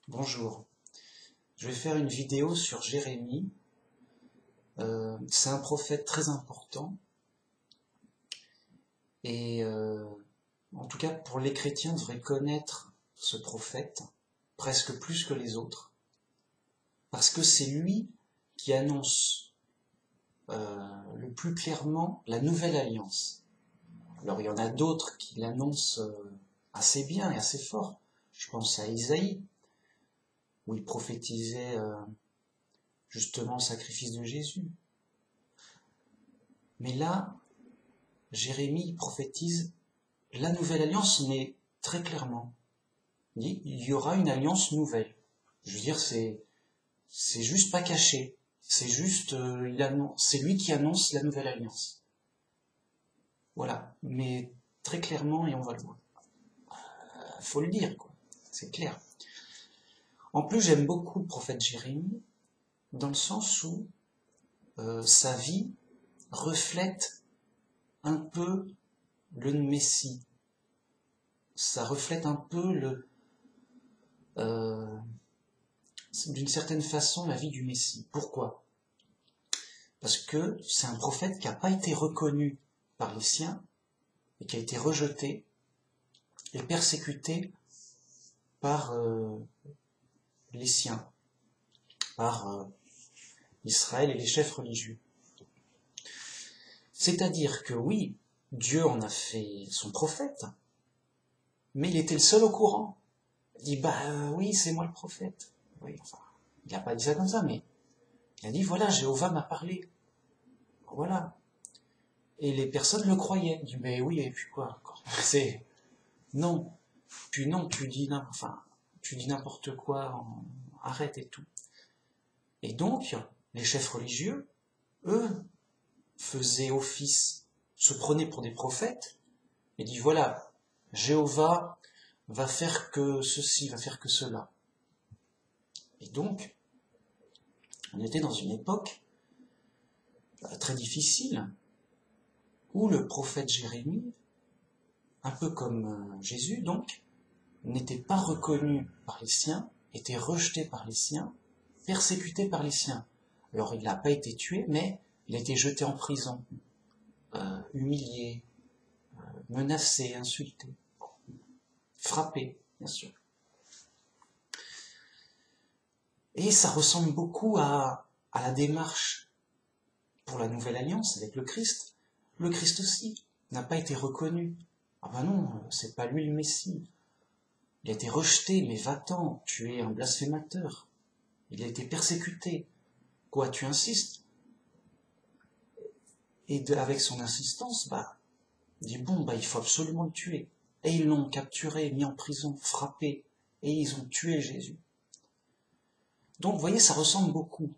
Bonjour, je vais faire une vidéo sur Jérémie. C'est un prophète très important et en tout cas pour les chrétiens devraient connaître ce prophète presque plus que les autres parce que c'est lui qui annonce le plus clairement la nouvelle alliance. Alors il y en a d'autres qui l'annoncent assez bien et assez fort. Je pense à Isaïe où il prophétisait justement le sacrifice de Jésus. Mais là, Jérémie prophétise la nouvelle alliance, mais très clairement. Il dit, il y aura une alliance nouvelle. Je veux dire, c'est juste pas caché. C'est juste, c'est lui qui annonce la nouvelle alliance. Voilà. Mais très clairement, et on va le voir. Faut le dire, quoi. C'est clair. En plus, j'aime beaucoup le prophète Jérémie, dans le sens où sa vie reflète un peu le Messie. Ça reflète un peu d'une certaine façon la vie du Messie. Pourquoi? Parce que c'est un prophète qui n'a pas été reconnu par les siens et qui a été rejeté et persécuté par les siens, par Israël et les chefs religieux. C'est-à-dire que oui, Dieu en a fait son prophète, mais il était le seul au courant. Il dit, oui, c'est moi le prophète. Oui, enfin, il n'a pas dit ça comme ça, mais il a dit, voilà, Jéhovah m'a parlé. Voilà. Et les personnes le croyaient. Il dit, mais oui, et puis quoi encore? C'est, non. Puis non, tu dis n'importe quoi, arrête et tout. Et donc, les chefs religieux, eux, faisaient office, se prenaient pour des prophètes, et dit, voilà, Jéhovah va faire que ceci, va faire que cela. Et donc, on était dans une époque très difficile, où le prophète Jérémie, un peu comme Jésus donc, n'était pas reconnu par les siens, était rejeté par les siens, persécuté par les siens. Alors il n'a pas été tué, mais il a été jeté en prison, humilié, menacé, insulté, frappé, bien sûr. Et ça ressemble beaucoup à la démarche pour la nouvelle alliance avec le Christ. Le Christ aussi n'a pas été reconnu. Ah ben non, c'est pas lui le Messie. Il a été rejeté, mais va-t'en, tu es un blasphémateur. Il a été persécuté. Quoi, tu insistes? Et avec son insistance, il dit il faut absolument le tuer. Et ils l'ont capturé, mis en prison, frappé, et ils ont tué Jésus. Donc, vous voyez, ça ressemble beaucoup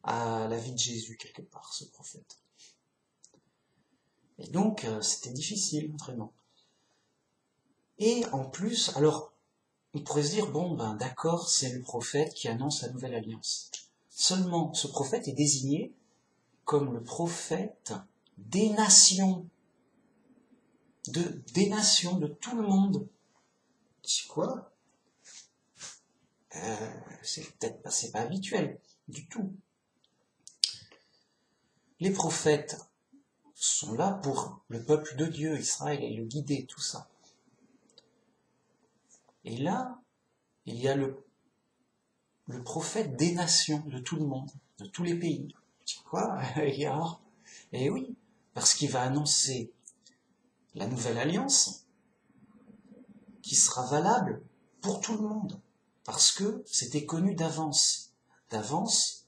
à la vie de Jésus, quelque part, ce prophète. Et donc, c'était difficile, vraiment. Et en plus, alors, on pourrait se dire, d'accord, c'est le prophète qui annonce la nouvelle alliance. Seulement, ce prophète est désigné comme le prophète des nations. Des nations, de tout le monde. C'est quoi? C'est pas habituel, du tout. Les prophètes sont là pour le peuple de Dieu, Israël, et le guider, tout ça. Et là, il y a le prophète des nations, de tout le monde, de tous les pays. C'est quoi? Et oui, parce qu'il va annoncer la nouvelle alliance qui sera valable pour tout le monde. Parce que c'était connu d'avance. D'avance,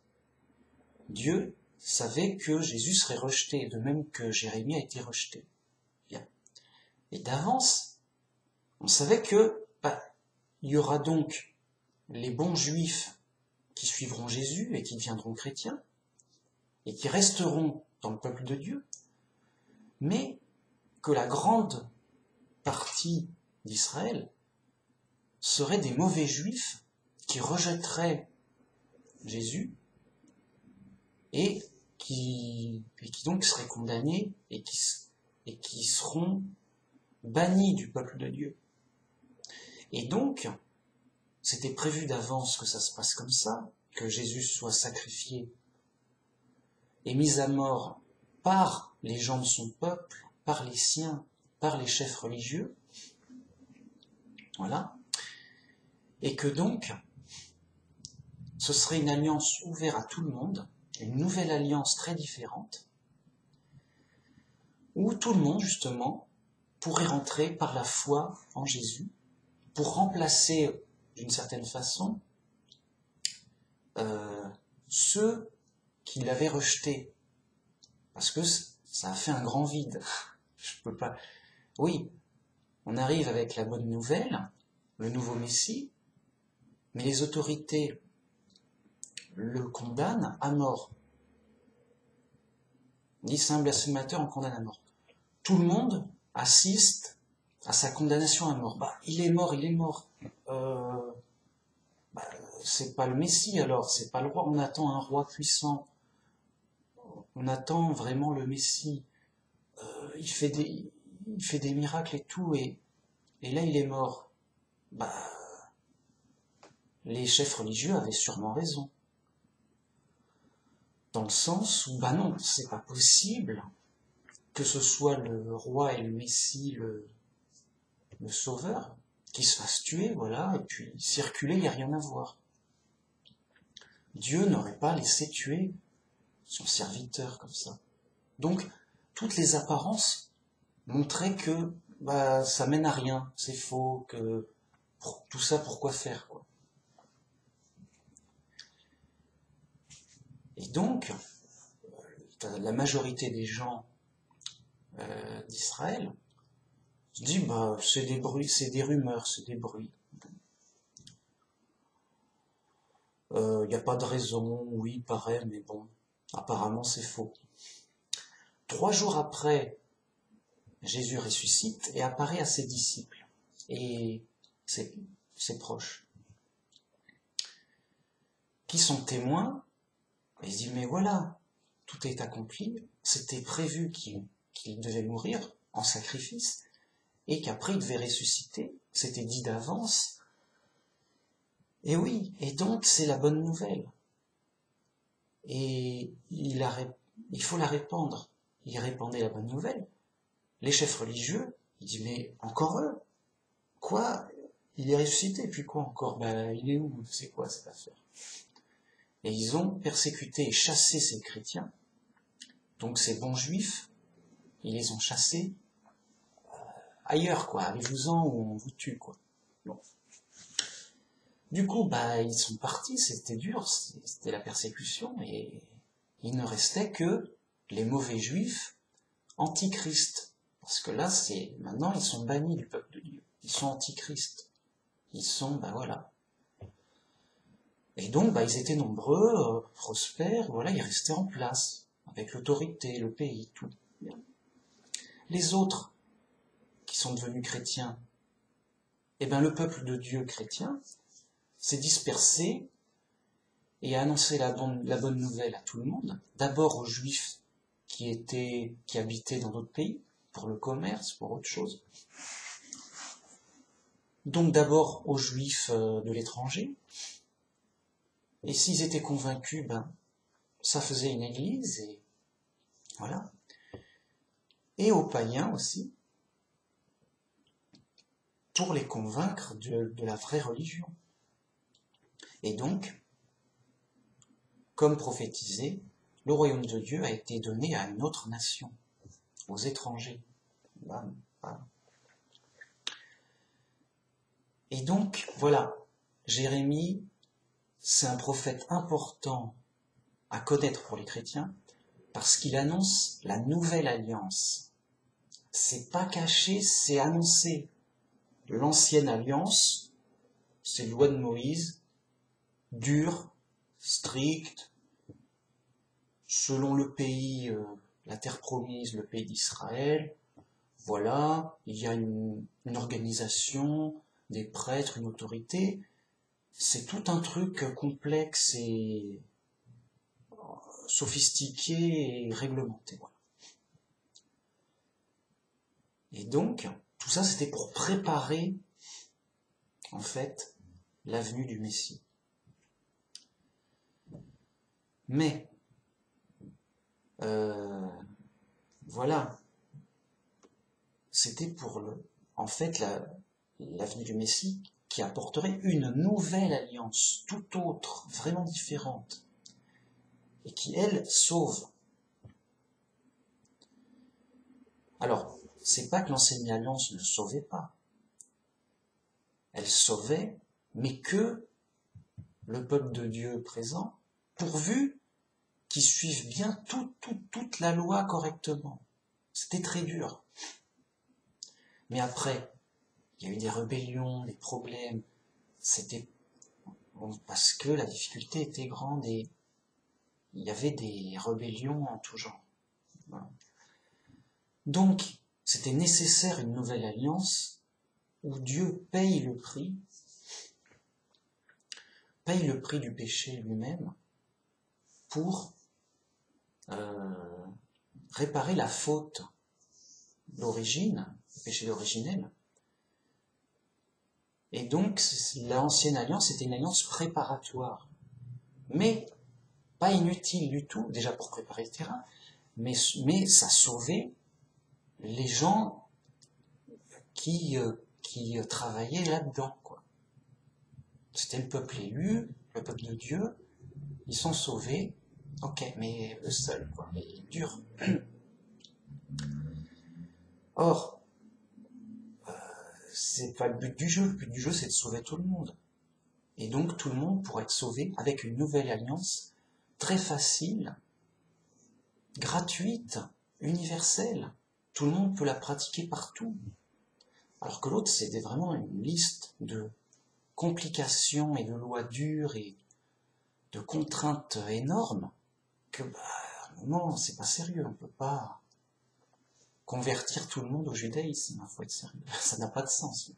Dieu savait que Jésus serait rejeté, de même que Jérémie a été rejeté. Bien. Et d'avance, on savait que il y aura donc les bons juifs qui suivront Jésus et qui deviendront chrétiens, et qui resteront dans le peuple de Dieu, mais que la grande partie d'Israël seraient des mauvais juifs qui rejetteraient Jésus et qui donc seraient condamnés et qui seront bannis du peuple de Dieu. Et donc, c'était prévu d'avance que ça se passe comme ça, que Jésus soit sacrifié et mis à mort par les gens de son peuple, par les siens, par les chefs religieux, voilà, et que donc, ce serait une alliance ouverte à tout le monde, une nouvelle alliance très différente, où tout le monde, justement, pourrait rentrer par la foi en Jésus, pour remplacer, d'une certaine façon, ceux qui l'avaient rejeté. Parce que ça a fait un grand vide. Je peux pas... Oui, on arrive avec la bonne nouvelle, le nouveau Messie, mais les autorités le condamnent à mort. Dit c'est un blasphémateur, on condamne à mort. Tout le monde assiste à sa condamnation à mort. Bah, il est mort, il est mort. C'est pas le Messie alors, c'est pas le roi. On attend un roi puissant. On attend vraiment le Messie. Il fait des miracles et tout, et là il est mort. Bah, les chefs religieux avaient sûrement raison. Dans le sens où, bah non, c'est pas possible que ce soit le roi et le Messie, le sauveur, qui se fasse tuer, voilà, et puis circuler, il n'y a rien à voir. Dieu n'aurait pas laissé tuer son serviteur comme ça. Donc, toutes les apparences montraient que bah, ça mène à rien, c'est faux, que tout ça, pourquoi faire, quoi. Et donc, la majorité des gens d'Israël se disent, bah, c'est des bruits, c'est des rumeurs, c'est des bruits. Il n'y a pas de raison, oui, il paraît, mais bon, apparemment c'est faux. 3 jours après, Jésus ressuscite et apparaît à ses disciples et ses proches, qui sont témoins. Et ils disent, mais voilà, tout est accompli, c'était prévu qu'il devait mourir en sacrifice, et qu'après il devait ressusciter, c'était dit d'avance. Et oui, et donc c'est la bonne nouvelle. Et il faut la répandre. Il répandait la bonne nouvelle. Les chefs religieux, ils disent, mais encore eux? Quoi? Il est ressuscité, puis quoi encore? Ben, il est où? C'est quoi cette affaire? Et ils ont persécuté et chassé ces chrétiens, donc ces bons juifs, ils les ont chassés ailleurs, quoi. Allez-vous-en ou on vous tue, quoi. Bon. Du coup, bah, ils sont partis, c'était dur, c'était la persécution, et il ne restait que les mauvais juifs antichrist. Parce que là, maintenant, ils sont bannis du peuple de Dieu. Ils sont antichrist. Ils sont, bah voilà. Et donc, bah, ils étaient nombreux, prospères, voilà, ils restaient en place, avec l'autorité, le pays, tout. Les autres, qui sont devenus chrétiens, eh bien, le peuple de Dieu chrétien s'est dispersé et a annoncé la bonne nouvelle à tout le monde. D'abord aux Juifs qui habitaient dans d'autres pays, pour le commerce, pour autre chose. Donc d'abord aux Juifs de l'étranger. Et s'ils étaient convaincus, ben, ça faisait une église, et voilà. Et aux païens aussi, pour les convaincre de la vraie religion. Et donc, comme prophétisé, le royaume de Dieu a été donné à une autre nation, aux étrangers. Bam, bam. Et donc, voilà, Jérémie, c'est un prophète important à connaître pour les chrétiens, parce qu'il annonce la nouvelle alliance. C'est pas caché, c'est annoncé. L'ancienne alliance, c'est loi de Moïse, dure, stricte, selon le pays, la terre promise, le pays d'Israël. Voilà, il y a une organisation, des prêtres, une autorité. C'est tout un truc complexe et sophistiqué et réglementé. Voilà. Et donc, tout ça, c'était pour préparer, en fait, la venue du Messie. Mais, voilà, c'était pour en fait la venue du Messie qui apporterait une nouvelle alliance, tout autre, vraiment différente, et qui, elle, sauve. Alors, c'est pas que l'ancienne alliance ne sauvait pas. Elle sauvait, mais que le peuple de Dieu présent, pourvu qu'ils suivent bien toute la loi correctement. C'était très dur. Mais après, il y a eu des rébellions, des problèmes. C'était parce que la difficulté était grande et il y avait des rébellions en tout genre. Voilà. Donc, c'était nécessaire une nouvelle alliance où Dieu paye le prix du péché lui-même pour réparer la faute d'origine, le péché originel. Et donc, l'ancienne alliance était une alliance préparatoire, mais pas inutile du tout, déjà pour préparer le terrain, mais ça sauvait les gens qui travaillaient là-dedans, quoi. C'était le peuple élu, le peuple de Dieu, ils sont sauvés, ok, mais eux seuls, quoi, mais dur. Or, c'est pas le but du jeu. Le but du jeu, c'est de sauver tout le monde. Et donc, tout le monde pourra être sauvé avec une nouvelle alliance très facile, gratuite, universelle. Tout le monde peut la pratiquer partout. Alors que l'autre, c'était vraiment une liste de complications et de lois dures et de contraintes énormes que, à un moment, c'est pas sérieux. On peut pas convertir tout le monde au judaïsme. Il faut être sérieux. Ça n'a pas de sens.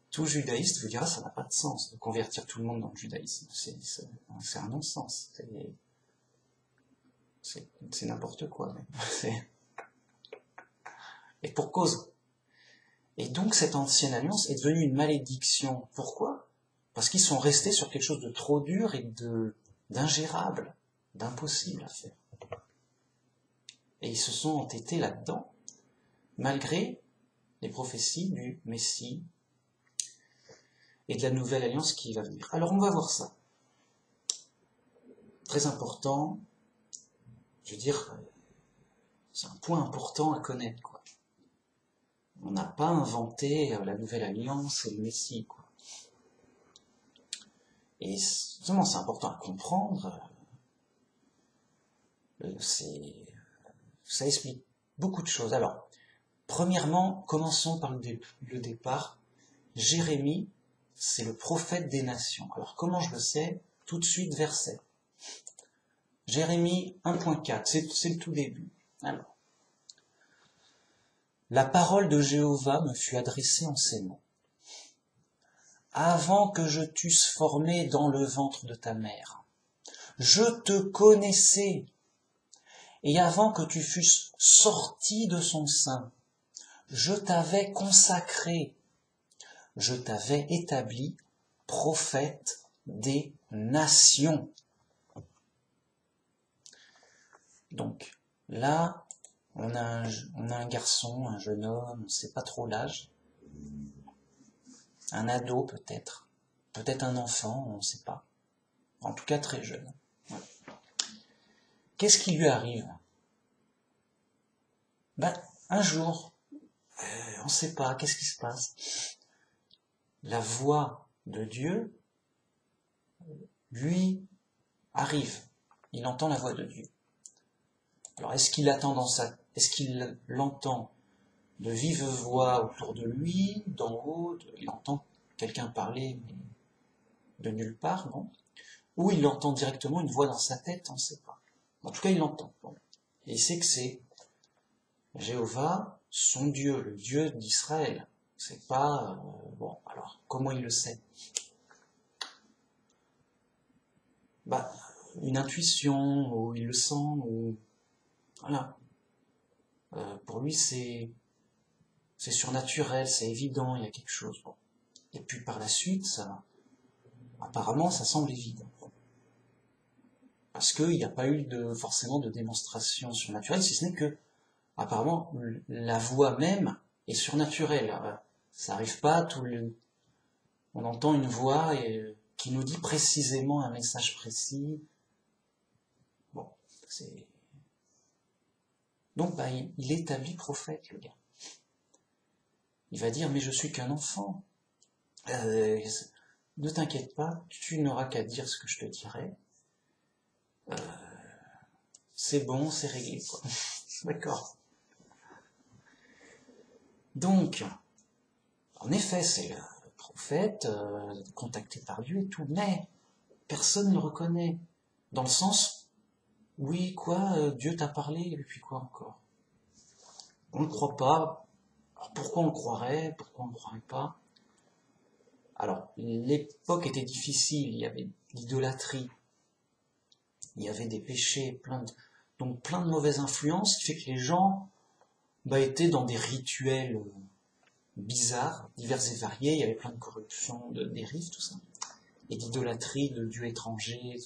Tout judaïste vous dira ça n'a pas de sens de convertir tout le monde dans le judaïsme. C'est un non-sens. C'est n'importe quoi. Et pour cause. Et donc cette ancienne alliance est devenue une malédiction. Pourquoi? Parce qu'ils sont restés sur quelque chose de trop dur et d'ingérable, d'impossible à faire. Et ils se sont entêtés là-dedans, malgré les prophéties du Messie et de la nouvelle alliance qui va venir. Alors on va voir ça. Très important, je veux dire, c'est un point important à connaître, quoi. On n'a pas inventé la nouvelle alliance et le Messie, quoi. Et justement, c'est important à comprendre. Ça explique beaucoup de choses. Alors, premièrement, commençons par le départ. Jérémie, c'est le prophète des nations. Alors, comment je le sais? Tout de suite, verset. Jérémie 1.4, c'est le tout début. Alors, la parole de Jéhovah me fut adressée en ces mots. Avant que je t'eusse formé dans le ventre de ta mère, je te connaissais, et avant que tu fusses sorti de son sein, je t'avais consacré, je t'avais établi prophète des nations. Donc, là, on a un garçon, un jeune homme, on ne sait pas trop l'âge, un ado peut-être un enfant, on ne sait pas. En tout cas très jeune. Ouais. Qu'est-ce qui lui arrive? Un jour, on ne sait pas, qu'est-ce qui se passe? La voix de Dieu lui arrive. Il entend la voix de Dieu. Alors est-ce qu'il l'entend de vive voix autour de lui, d'en haut, il entend quelqu'un parler, mais de nulle part, non? Ou il entend directement une voix dans sa tête, on ne sait pas. En tout cas, il l'entend. Bon. Et il sait que c'est Jéhovah, son Dieu, le Dieu d'Israël. C'est pas... bon, alors, comment il le sait? Une intuition, ou il le sent, ou... Voilà. Pour lui, c'est surnaturel, c'est évident, il y a quelque chose. Bon. Et puis par la suite, apparemment, ça semble évident. Parce qu'il n'y a pas eu forcément de démonstration surnaturelle, si ce n'est que, apparemment, la voix même est surnaturelle. Ça n'arrive pas, on entend une voix qui nous dit précisément un message précis. Bon, c'est... Donc, il établit prophète, le gars. Il va dire, mais je suis qu'un enfant. Ne t'inquiète pas, tu n'auras qu'à dire ce que je te dirai. C'est bon, c'est réglé, quoi. D'accord. Donc, en effet, c'est le prophète, contacté par Dieu et tout, mais personne ne le reconnaît. Dans le sens, oui, quoi, Dieu t'a parlé, et puis quoi encore? On ne le croit pas. Alors pourquoi on le croirait? Pourquoi on ne le croirait pas? Alors, l'époque était difficile, il y avait l'idolâtrie, il y avait des péchés, donc plein de mauvaises influences, qui fait que les gens étaient dans des rituels bizarres, divers et variés, il y avait plein de corruption, de dérives, tout ça, et d'idolâtrie, de dieux étrangers,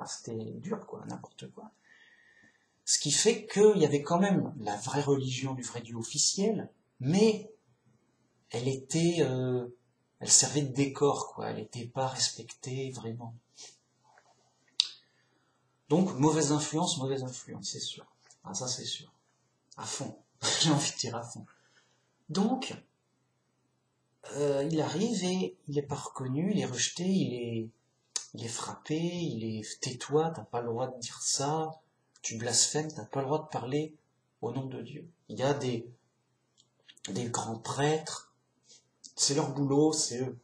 c'était dur, quoi, n'importe quoi. Ce qui fait qu'il y avait quand même la vraie religion du vrai Dieu officiel, mais elle servait de décor, quoi, elle n'était pas respectée vraiment. Donc, mauvaise influence, c'est sûr. Ah, ça c'est sûr. À fond. J'ai envie de dire à fond. Donc, il arrive et il n'est pas reconnu, il est rejeté, il est frappé, il est tais-toi, t'as pas le droit de dire ça, tu blasphèmes, t'as pas le droit de parler au nom de Dieu. Il y a des grands prêtres, c'est leur boulot, c'est eux.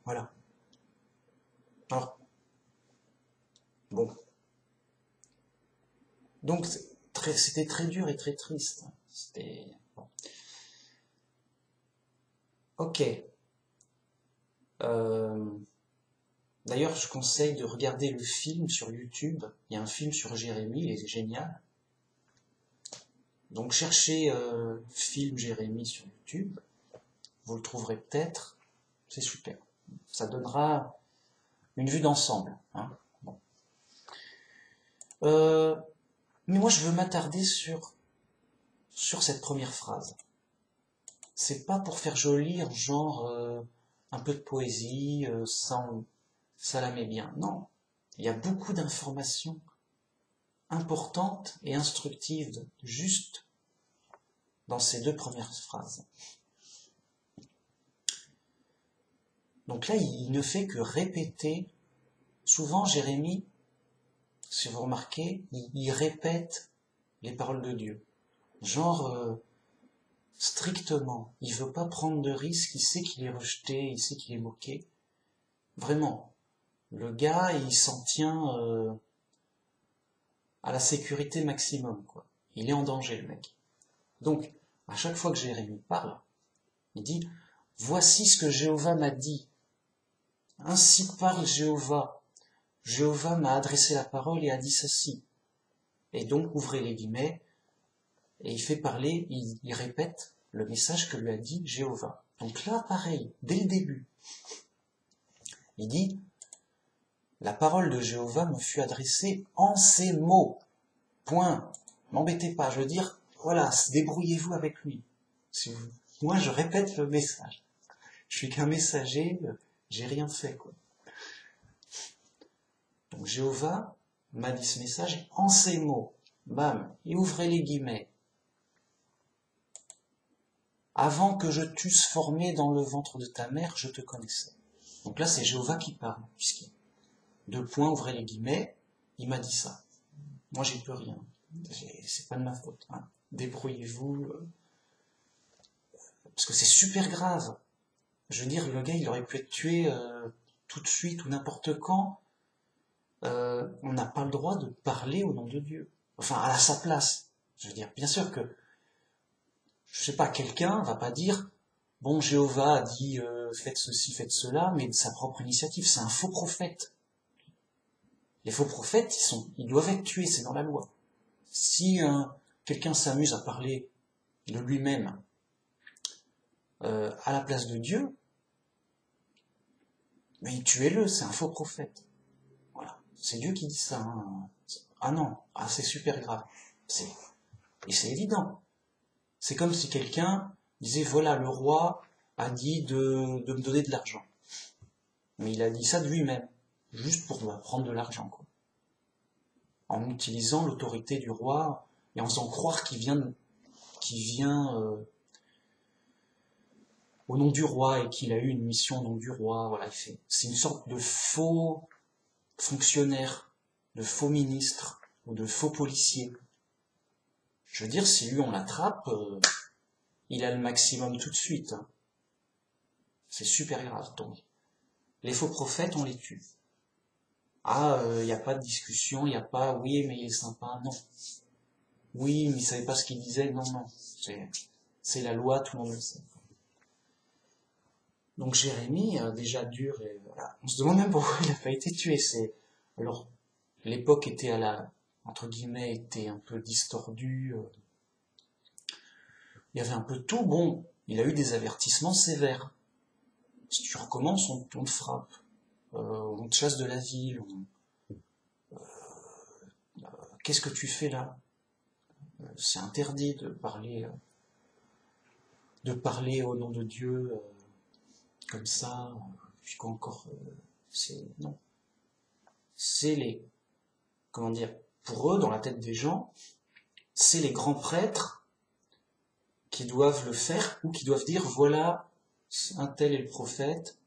Voilà. Alors, bon. Donc, c'était très dur et très triste. C'était... Bon. Ok. D'ailleurs, je conseille de regarder le film sur YouTube. Il y a un film sur Jérémie, il est génial. Donc, cherchez film Jérémie sur YouTube. Vous le trouverez peut-être. C'est super. Ça donnera une vue d'ensemble. Hein. Bon. Mais moi, je veux m'attarder sur cette première phrase. C'est pas pour faire joli, genre un peu de poésie, ça la met bien. Non, il y a beaucoup d'informations importantes et instructives juste dans ces deux premières phrases. Donc là, il ne fait que répéter. Souvent, Jérémie, si vous remarquez, il répète les paroles de Dieu. Genre, strictement. Il veut pas prendre de risques, il sait qu'il est rejeté, il sait qu'il est moqué. Vraiment. Le gars, il s'en tient à la sécurité maximum, quoi. Il est en danger, le mec. Donc, à chaque fois que Jérémie parle, il dit « Voici ce que Jéhovah m'a dit. Ainsi parle Jéhovah. Jéhovah m'a adressé la parole et a dit ceci. » Et donc, ouvrez les guillemets, et il fait parler, il répète le message que lui a dit Jéhovah. Donc là, pareil, dès le début, il dit « La parole de Jéhovah me fut adressée en ces mots. Point. M'embêtez pas. Je veux dire, voilà, débrouillez-vous avec lui. Moi, je répète le message. Je suis qu'un messager, j'ai rien fait, quoi. Donc Jéhovah m'a dit ce message en ces mots. Bam, et ouvrez les guillemets. Avant que je t'eusse formé dans le ventre de ta mère, je te connaissais. Donc là, c'est Jéhovah qui parle, puisqu'il deux points, ouvrez les guillemets, il m'a dit ça. Moi, j'y peux rien. C'est pas de ma faute. Hein. Débrouillez-vous. Parce que c'est super grave. Je veux dire, le gars, il aurait pu être tué tout de suite ou n'importe quand. On n'a pas le droit de parler au nom de Dieu. Enfin, à sa place. Je veux dire, bien sûr que, je sais pas, quelqu'un va pas dire, bon, Jéhovah a dit, faites ceci, faites cela, mais de sa propre initiative. C'est un faux prophète. Les faux prophètes, ils doivent être tués, c'est dans la loi. Si quelqu'un s'amuse à parler de lui-même à la place de Dieu, Mais tuez-le, c'est un faux prophète. Voilà. C'est Dieu qui dit ça. Hein. Ah non, ah c'est super grave. Et c'est évident. C'est comme si quelqu'un disait, voilà, le roi a dit de me donner de l'argent. Mais il a dit ça de lui-même, juste pour prendre de l'argent, quoi. En utilisant l'autorité du roi et en faisant croire qu'il vient au nom du roi et qu'il a eu une mission au nom du roi. Voilà, c'est une sorte de faux fonctionnaire, de faux ministre ou de faux policier. Je veux dire, si lui on l'attrape, il a le maximum tout de suite. Hein. C'est super grave. Donc, les faux prophètes, on les tue. Ah, il n'y a pas de discussion, il n'y a pas, oui, mais il est sympa, non. Oui, mais il savait pas ce qu'il disait, non, non. C'est la loi, tout le monde le sait. Donc Jérémie, déjà dur, et voilà. On se demande même pourquoi il n'a pas été tué. Alors, l'époque était entre guillemets, était un peu distordue. Il y avait un peu de tout. Bon, il a eu des avertissements sévères. Si tu recommences, on te frappe. On te chasse de la ville. Qu'est-ce que tu fais là? C'est interdit de parler au nom de Dieu comme ça. Puis quoi encore? Non. C'est comment dire, pour eux, dans la tête des gens, c'est les grands prêtres qui doivent le faire ou qui doivent dire, voilà, un tel est le prophète,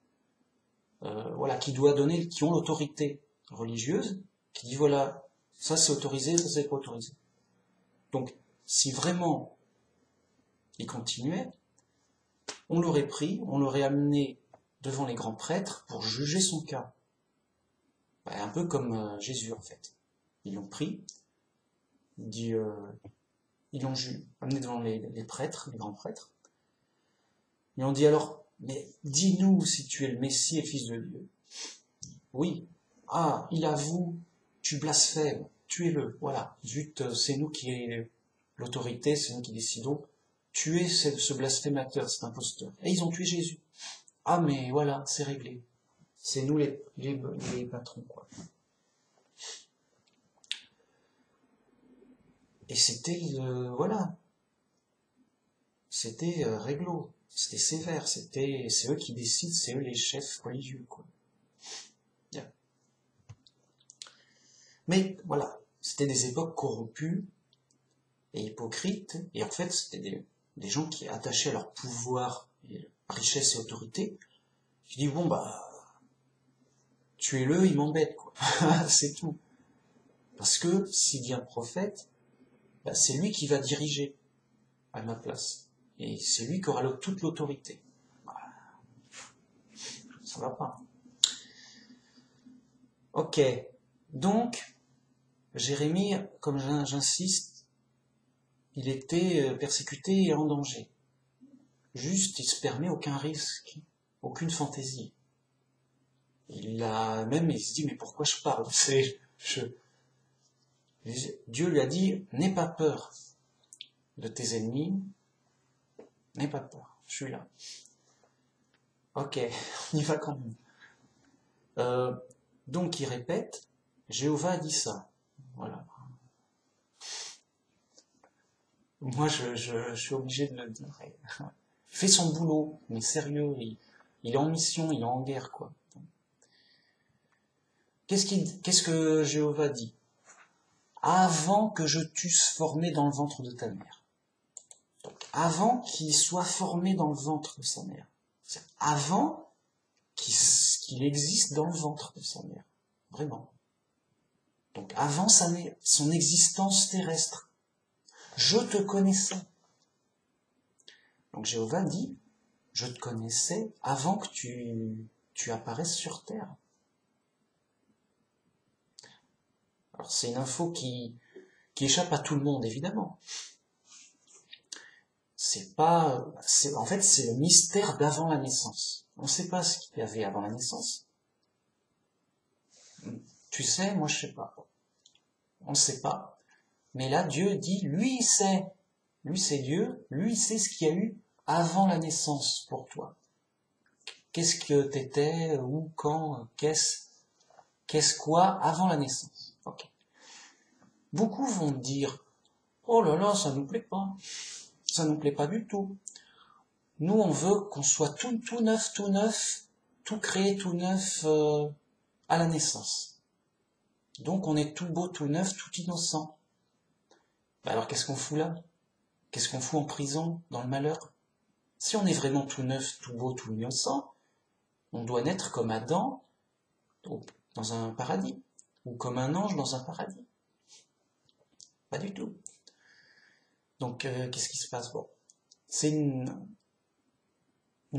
voilà, qui ont l'autorité religieuse, qui dit, voilà, ça c'est autorisé, ça c'est pas autorisé. Donc, si vraiment il continuait, on l'aurait pris, on l'aurait amené devant les grands prêtres pour juger son cas. Un peu comme Jésus en fait. Ils l'ont pris, ils l'ont amené devant les prêtres, les grands prêtres. Ils ont dit alors, mais dis-nous si tu es le Messie et fils de Dieu. Oui. Ah, il avoue, tu blasphèmes, tuez-le. Voilà. Zut, c'est nous qui avons l'autorité, c'est nous qui décidons. Tuez ce blasphémateur, cet imposteur. Et ils ont tué Jésus. Ah, mais voilà, c'est réglé. C'est nous les patrons, quoi. Et c'était, voilà. C'était réglo. C'était sévère. C'est eux qui décident, c'est eux les chefs religieux, quoi. Bien. Mais, voilà. C'était des époques corrompues et hypocrites. Et en fait, c'était des gens qui, attachés à leur pouvoir, richesse et autorité, qui disent, bon, bah, tuez-le, il m'embête, quoi. C'est tout. Parce que, s'il y a un prophète, bah, c'est lui qui va diriger à ma place. Et c'est lui qui aura toute l'autorité. Bah, ça va pas. Ok. Donc, Jérémie, comme j'insiste, il était persécuté et en danger. Juste, il se permet aucun risque, aucune fantaisie. Il se dit, mais pourquoi je parle? Dieu lui a dit, n'aie pas peur de tes ennemis, n'aie pas peur, je suis là. Ok, on y va quand même. Donc il répète, Jéhovah a dit ça. Voilà. Moi je suis obligé de le dire. Il fait son boulot, mais sérieux, il est en mission, il est en guerre, quoi. Qu'est-ce que Jéhovah dit? Avant que je t'eusse formé dans le ventre de ta mère. Donc, avant qu'il soit formé dans le ventre de sa mère. Avant qu'il existe dans le ventre de sa mère. Vraiment. Donc, avant son existence terrestre. Je te connaissais. Donc, Jéhovah dit, je te connaissais avant que tu apparaisses sur terre. Alors, c'est une info qui échappe à tout le monde, évidemment. En fait, c'est le mystère d'avant la naissance. On ne sait pas ce qu'il y avait avant la naissance. Tu sais, moi je sais pas. On ne sait pas. Mais là, Dieu dit, lui il sait. Lui c'est Dieu, lui il sait ce qu'il y a eu avant la naissance pour toi. qu'est-ce que t'étais, où, quand, qu'est-ce quoi avant la naissance. Ok. Beaucoup vont dire, oh là là, ça nous plaît pas. Ça nous plaît pas du tout. Nous, on veut qu'on soit tout neuf, tout créé, tout neuf à la naissance. Donc, on est tout beau, tout neuf, tout innocent. Alors, qu'est-ce qu'on fout là? Qu'est-ce qu'on fout en prison, dans le malheur? Si on est vraiment tout neuf, tout beau, tout innocent, on doit naître comme Adam dans un paradis, ou comme un ange dans un paradis. Pas du tout. Donc, qu'est-ce qui se passe? Bon, c'est une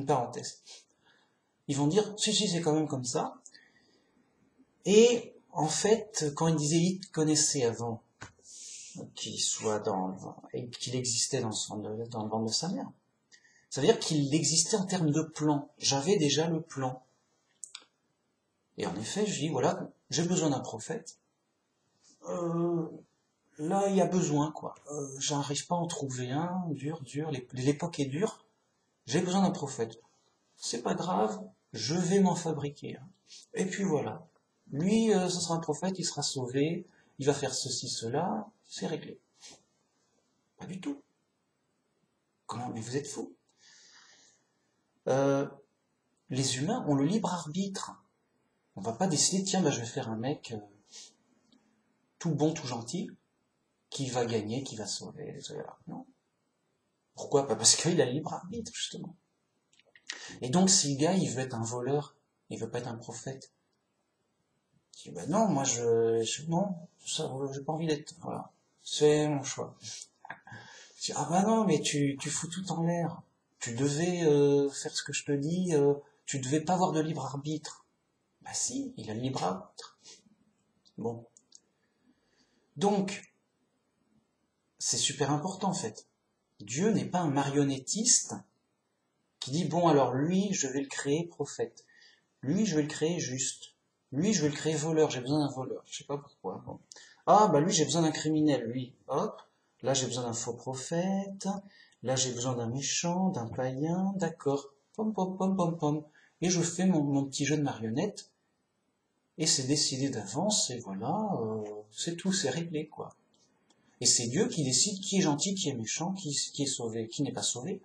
parenthèse. Ils vont dire, si, c'est quand même comme ça. Et, en fait, quand ils disaient, ils connaissaient avant qu'il soit et qu'il existait dans le ventre de sa mère, ça veut dire qu'il existait en termes de plan. J'avais déjà le plan. Et en effet, je dis, voilà, j'ai besoin d'un prophète. Là, il y a besoin, quoi. J'arrive pas à en trouver un, dur, l'époque est dure. J'ai besoin d'un prophète. C'est pas grave, je vais m'en fabriquer. Et puis voilà. Lui, ce sera un prophète, il sera sauvé, il va faire ceci, cela, c'est réglé. Pas du tout. Comment? Mais vous êtes fous. Les humains ont le libre arbitre. On va pas décider, tiens, je vais faire un mec tout bon, tout gentil, qui va gagner, qui va sauver, etc. Non. Pourquoi? Pas parce qu'il a le libre arbitre, justement. Et donc, si le gars, il veut être un voleur, il veut pas être un prophète, il dit, non, moi, non, ça, j'ai pas envie d'être, voilà. C'est mon choix. Je dis, non, mais tu fous tout en l'air. Tu devais faire ce que je te dis, tu devais pas avoir de libre arbitre. Bah si, il a le libre arbitre. Bon. Donc, c'est super important en fait. Dieu n'est pas un marionnettiste qui dit, bon alors lui, je vais le créer prophète. Lui, je vais le créer juste. Lui, je vais le créer voleur, j'ai besoin d'un voleur. Je sais pas pourquoi. Bon. Lui, j'ai besoin d'un criminel, lui. Hop, là j'ai besoin d'un faux prophète. Là j'ai besoin d'un méchant, d'un païen, d'accord. Pom, pom, pom, pom, pom. Et je fais mon petit jeu de marionnette. Et c'est décidé d'avance, et voilà, c'est tout, c'est réglé, quoi. Et c'est Dieu qui décide qui est gentil, qui est méchant, qui est sauvé, qui n'est pas sauvé.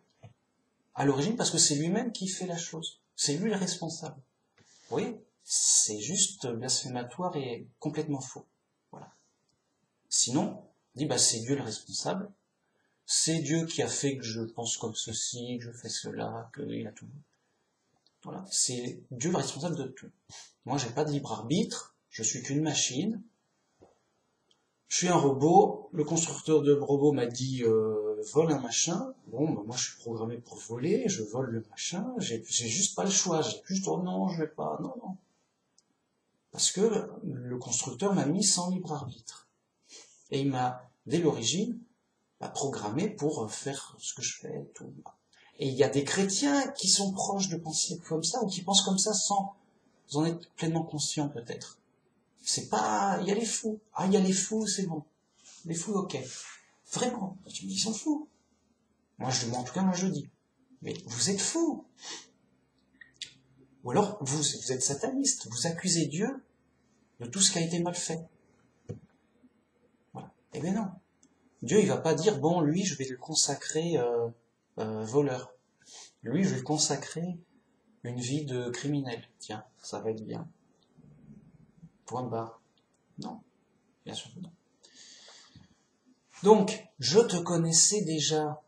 À l'origine, parce que c'est lui-même qui fait la chose. C'est lui le responsable. Vous voyez, c'est juste blasphématoire et complètement faux. Voilà. Sinon, on dit, c'est Dieu le responsable. C'est Dieu qui a fait que je pense comme ceci, que je fais cela, qu'il a tout. Voilà. C'est Dieu le responsable de tout. Moi, j'ai pas de libre arbitre, je suis qu'une machine, je suis un robot, le constructeur de robot m'a dit vole un machin, bon, moi je suis programmé pour voler, je vole le machin, j'ai juste pas le choix, j'ai juste oh non, je vais pas, non. Parce que le constructeur m'a mis sans libre arbitre. Et il m'a, dès l'origine, programmé pour faire ce que je fais, tout. Et il y a des chrétiens qui sont proches de penser comme ça, ou qui pensent comme ça sans en être pleinement conscients peut-être. C'est pas, il y a les fous. Il y a les fous, c'est bon. Les fous, ok. Vraiment. Tu me dis, ils sont fous. En tout cas, je dis. Mais vous êtes fous. Ou alors, vous êtes sataniste. Vous accusez Dieu de tout ce qui a été mal fait. Voilà. Eh bien non. Dieu, il va pas dire, bon, lui, je vais le consacrer voleur. Lui, je vais le consacrer une vie de criminel. Tiens, ça va être bien. Point barre. Non. Bien sûr que non. Donc, je te connaissais déjà,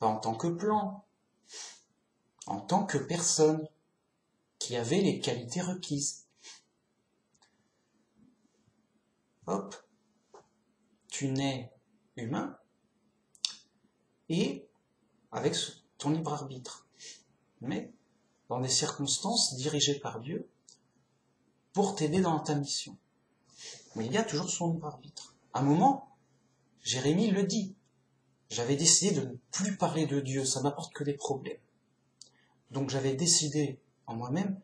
pas en tant que plan, en tant que personne qui avait les qualités requises. Hop, tu nais humain et avec ton libre arbitre, mais dans des circonstances dirigées par Dieu pour t'aider dans ta mission. Mais il y a toujours son libre arbitre. À un moment, Jérémie le dit. J'avais décidé de ne plus parler de Dieu, ça m'apporte que des problèmes. Donc j'avais décidé en moi-même,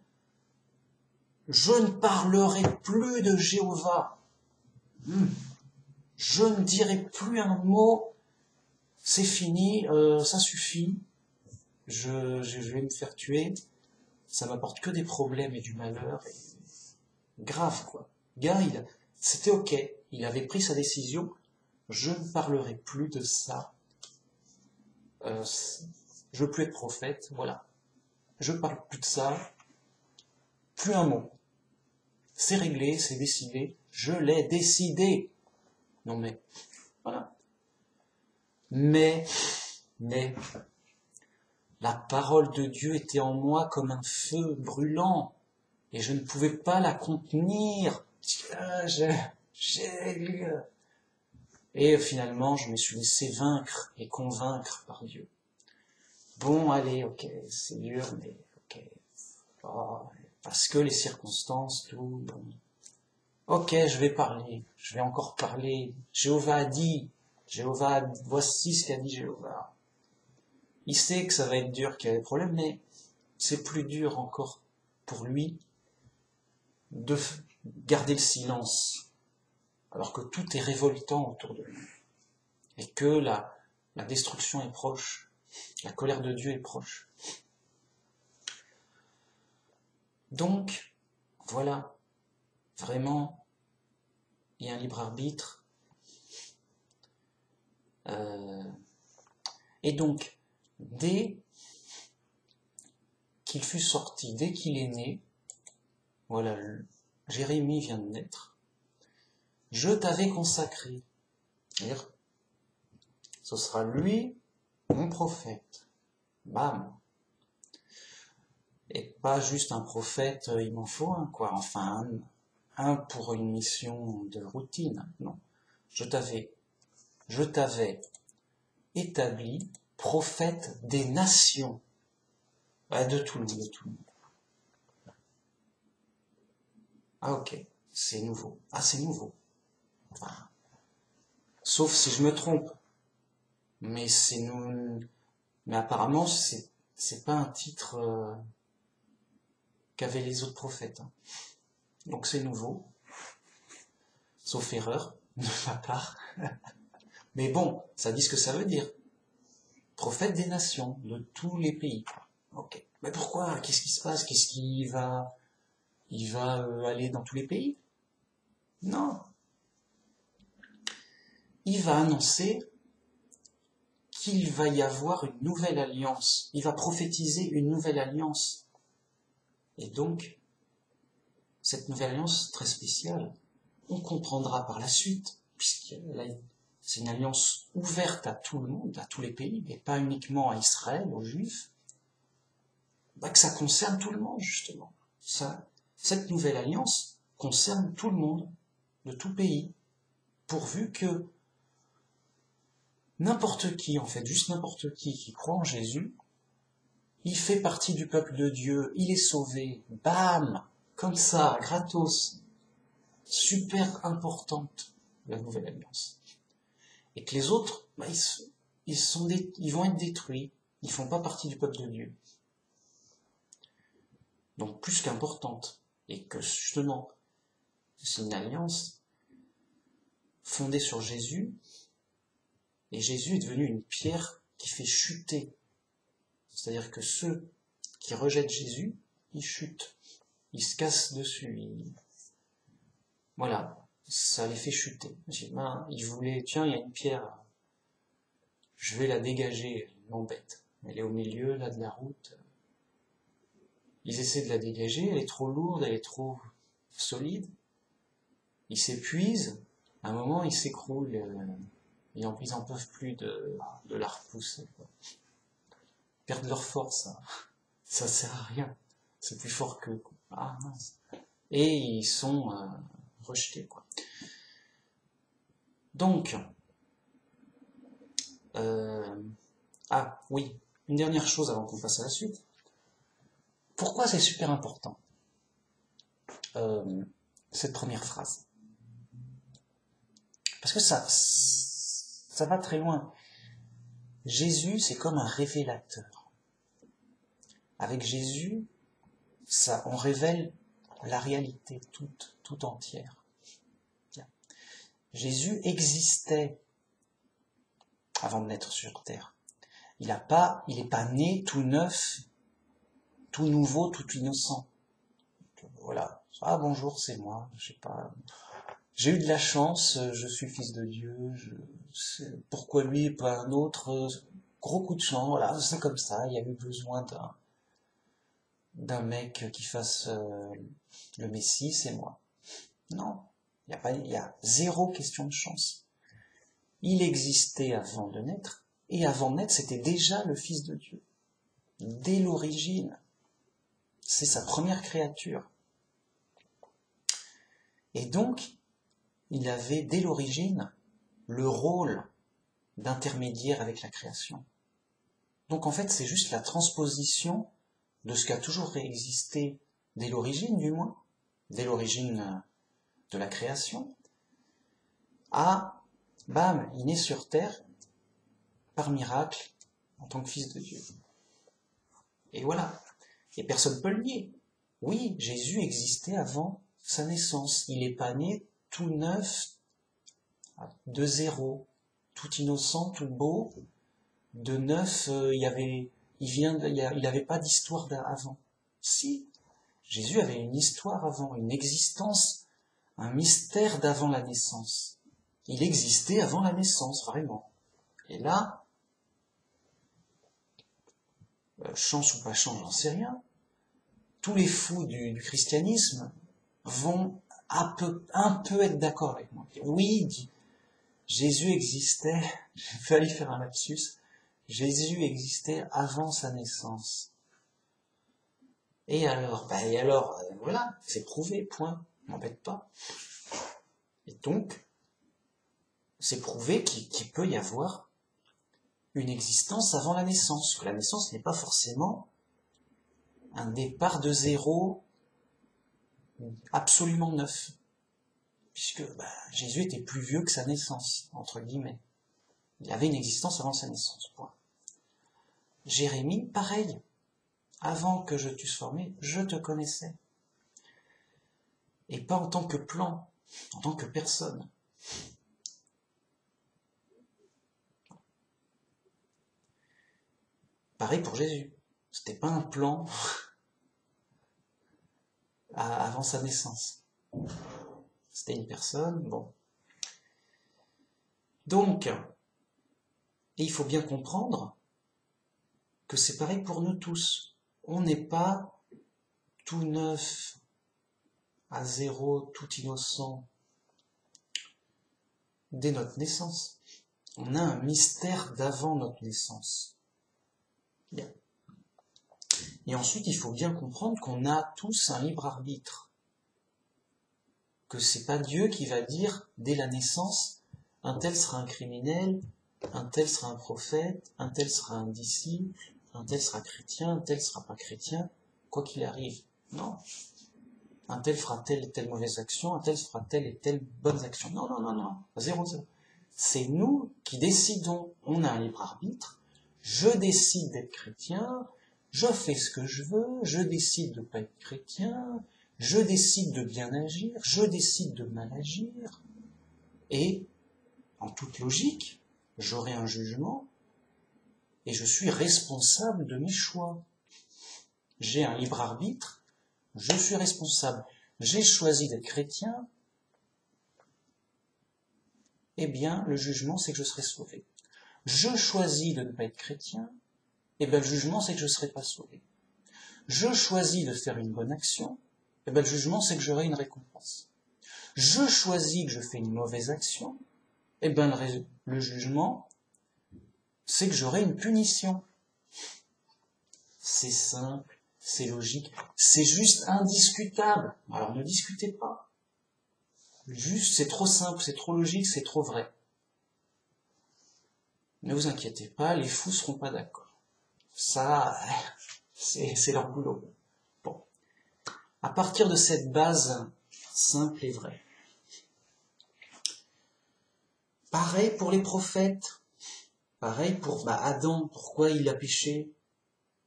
je ne parlerai plus de Jéhovah. Je ne dirai plus un mot, c'est fini, ça suffit, je vais me faire tuer, ça m'apporte que des problèmes et du malheur, et grave, quoi. Gars, c'était ok, il avait pris sa décision, je ne parlerai plus de ça, je veux plus être prophète, voilà. Je parle plus de ça, plus un mot. C'est réglé, c'est décidé, je l'ai décidé. Non mais, voilà. Mais, la parole de Dieu était en moi comme un feu brûlant, et je ne pouvais pas la contenir. Et finalement, je me suis laissé vaincre et convaincre par Dieu. Bon, allez, ok, c'est dur, mais ok. Oh, parce que les circonstances, tout, bon. Ok, je vais encore parler. Jéhovah voici ce qu'a dit Jéhovah. Il sait que ça va être dur, qu'il y a des problèmes, mais c'est plus dur encore pour lui de garder le silence, alors que tout est révoltant autour de lui, et que la destruction est proche, la colère de Dieu est proche. Donc, voilà, vraiment, il y a un libre arbitre. Et donc, dès qu'il fut sorti, dès qu'il est né, voilà, Jérémie vient de naître, je t'avais consacré. C'est-à-dire, ce sera lui, mon prophète. Bam. Et pas juste un prophète, il m'en faut un, quoi. Enfin, un pour une mission de routine. Non. Je t'avais établi prophète des nations. De tout le monde. Ah ok, c'est nouveau. Ah c'est nouveau. Enfin, sauf si je me trompe. Mais mais apparemment c'est pas un titre qu'avaient les autres prophètes. Hein. Donc c'est nouveau. Sauf erreur de ma part. Mais bon, ça dit ce que ça veut dire. Prophète des nations, de tous les pays. Ok. Mais pourquoi? Qu'est-ce qui se passe? Qu'est-ce qu'il va... Il va aller dans tous les pays? Non. Il va annoncer qu'il va y avoir une nouvelle alliance. Il va prophétiser une nouvelle alliance. Et donc, cette nouvelle alliance très spéciale, on comprendra par la suite, puisque c'est une alliance ouverte à tout le monde, à tous les pays, mais pas uniquement à Israël, aux Juifs, que ça concerne tout le monde, justement. Cette nouvelle alliance concerne tout le monde, de tout pays, pourvu que n'importe qui, en fait, juste n'importe qui croit en Jésus, il fait partie du peuple de Dieu, il est sauvé, bam, comme ça, gratos, super importante, la nouvelle alliance. Et que les autres, ils vont être détruits, ils font pas partie du peuple de Dieu. Donc plus qu'importante. Et que justement, c'est une alliance fondée sur Jésus, et Jésus est devenu une pierre qui fait chuter. C'est-à-dire que ceux qui rejettent Jésus, ils chutent, ils se cassent dessus, voilà, ça les fait chuter. Ils voulaient, tiens, il y a une pierre, je vais la dégager, elle m'embête. Elle est au milieu, là, de la route. Ils essaient de la dégager, elle est trop lourde, elle est trop solide. Ils s'épuisent, à un moment, ils s'écroulent, ils en peuvent plus de la repousser. Quoi. Ils perdent leur force, ça sert à rien. C'est plus fort qu'eux. Ah, mince. Et ils sont rejetés, quoi. Donc, oui, une dernière chose avant qu'on passe à la suite. Pourquoi c'est super important, cette première phrase? Parce que ça va très loin. Jésus, c'est comme un révélateur. Avec Jésus, on révèle la réalité toute entière. Jésus existait avant de naître sur terre. Il n'est pas né tout neuf tout nouveau, tout innocent. Voilà. Ah bonjour, c'est moi, je sais pas. J'ai eu de la chance, je suis fils de Dieu, pourquoi lui et pas un autre, gros coup de chance, voilà, c'est comme ça, il y a eu besoin d'un mec qui fasse le Messie, c'est moi. Non, il y a zéro question de chance. Il existait avant de naître, et avant de naître, c'était déjà le Fils de Dieu. Dès l'origine, c'est sa première créature. Et donc, il avait dès l'origine le rôle d'intermédiaire avec la création. Donc en fait, c'est juste la transposition de ce qui a toujours existé dès l'origine, du moins, dès l'origine de la création, à, bam, il naît sur terre, par miracle, en tant que fils de Dieu. Et voilà. Et personne ne peut le nier. Oui, Jésus existait avant sa naissance. Il n'est pas né tout neuf, de zéro, tout innocent, tout beau. De neuf, il n'avait pas d'histoire avant. Si, Jésus avait une histoire avant, une existence, un mystère d'avant la naissance. Il existait avant la naissance, vraiment. Et là, chance ou pas chance, j'en sais rien, tous les fous du christianisme vont un peu être d'accord avec moi. Oui, Jésus existait, j'ai failli faire un lapsus, Jésus existait avant sa naissance. Et alors, voilà, c'est prouvé, point, m'embête pas. Et donc, c'est prouvé qu'il peut y avoir une existence avant la naissance, que la naissance n'est pas forcément un départ de zéro absolument neuf, puisque Jésus était plus vieux que sa naissance, entre guillemets. Il avait une existence avant sa naissance, point. Jérémie, pareil. Avant que je t'eusse formé, je te connaissais. Et pas en tant que plan, en tant que personne. Pareil pour Jésus. C'était pas un plan avant sa naissance. C'était une personne, bon. Donc, et il faut bien comprendre que c'est pareil pour nous tous. On n'est pas tout neuf, à zéro, tout innocent, dès notre naissance. On a un mystère d'avant notre naissance. Bien. Et ensuite, il faut bien comprendre qu'on a tous un libre arbitre. Que c'est pas Dieu qui va dire, dès la naissance, un tel sera un criminel, un tel sera un prophète, un tel sera un disciple, un tel sera chrétien, un tel sera pas chrétien, quoi qu'il arrive. Non. Un tel fera telle et telle mauvaise action, un tel fera telle et telle bonne action. Non, non, non, non. 0-0. C'est nous qui décidons. On a un libre arbitre. Je décide d'être chrétien, je fais ce que je veux, je décide de ne pas être chrétien, je décide de bien agir, je décide de mal agir. Et, en toute logique, j'aurai un jugement et je suis responsable de mes choix. J'ai un libre arbitre, je suis responsable. J'ai choisi d'être chrétien, eh bien, le jugement, c'est que je serai sauvé. Je choisis de ne pas être chrétien, eh bien, le jugement, c'est que je ne serai pas sauvé. Je choisis de faire une bonne action, eh bien, le jugement, c'est que j'aurai une récompense. Je choisis que je fais une mauvaise action, eh bien, le jugement, c'est que j'aurai une punition. C'est simple, c'est logique, c'est juste indiscutable. Alors ne discutez pas. Juste, c'est trop simple, c'est trop logique, c'est trop vrai. Ne vous inquiétez pas, les fous seront pas d'accord. Ça, c'est leur boulot. Bon. À partir de cette base simple et vraie. Pareil pour les prophètes. Pareil pour Adam, pourquoi il a péché?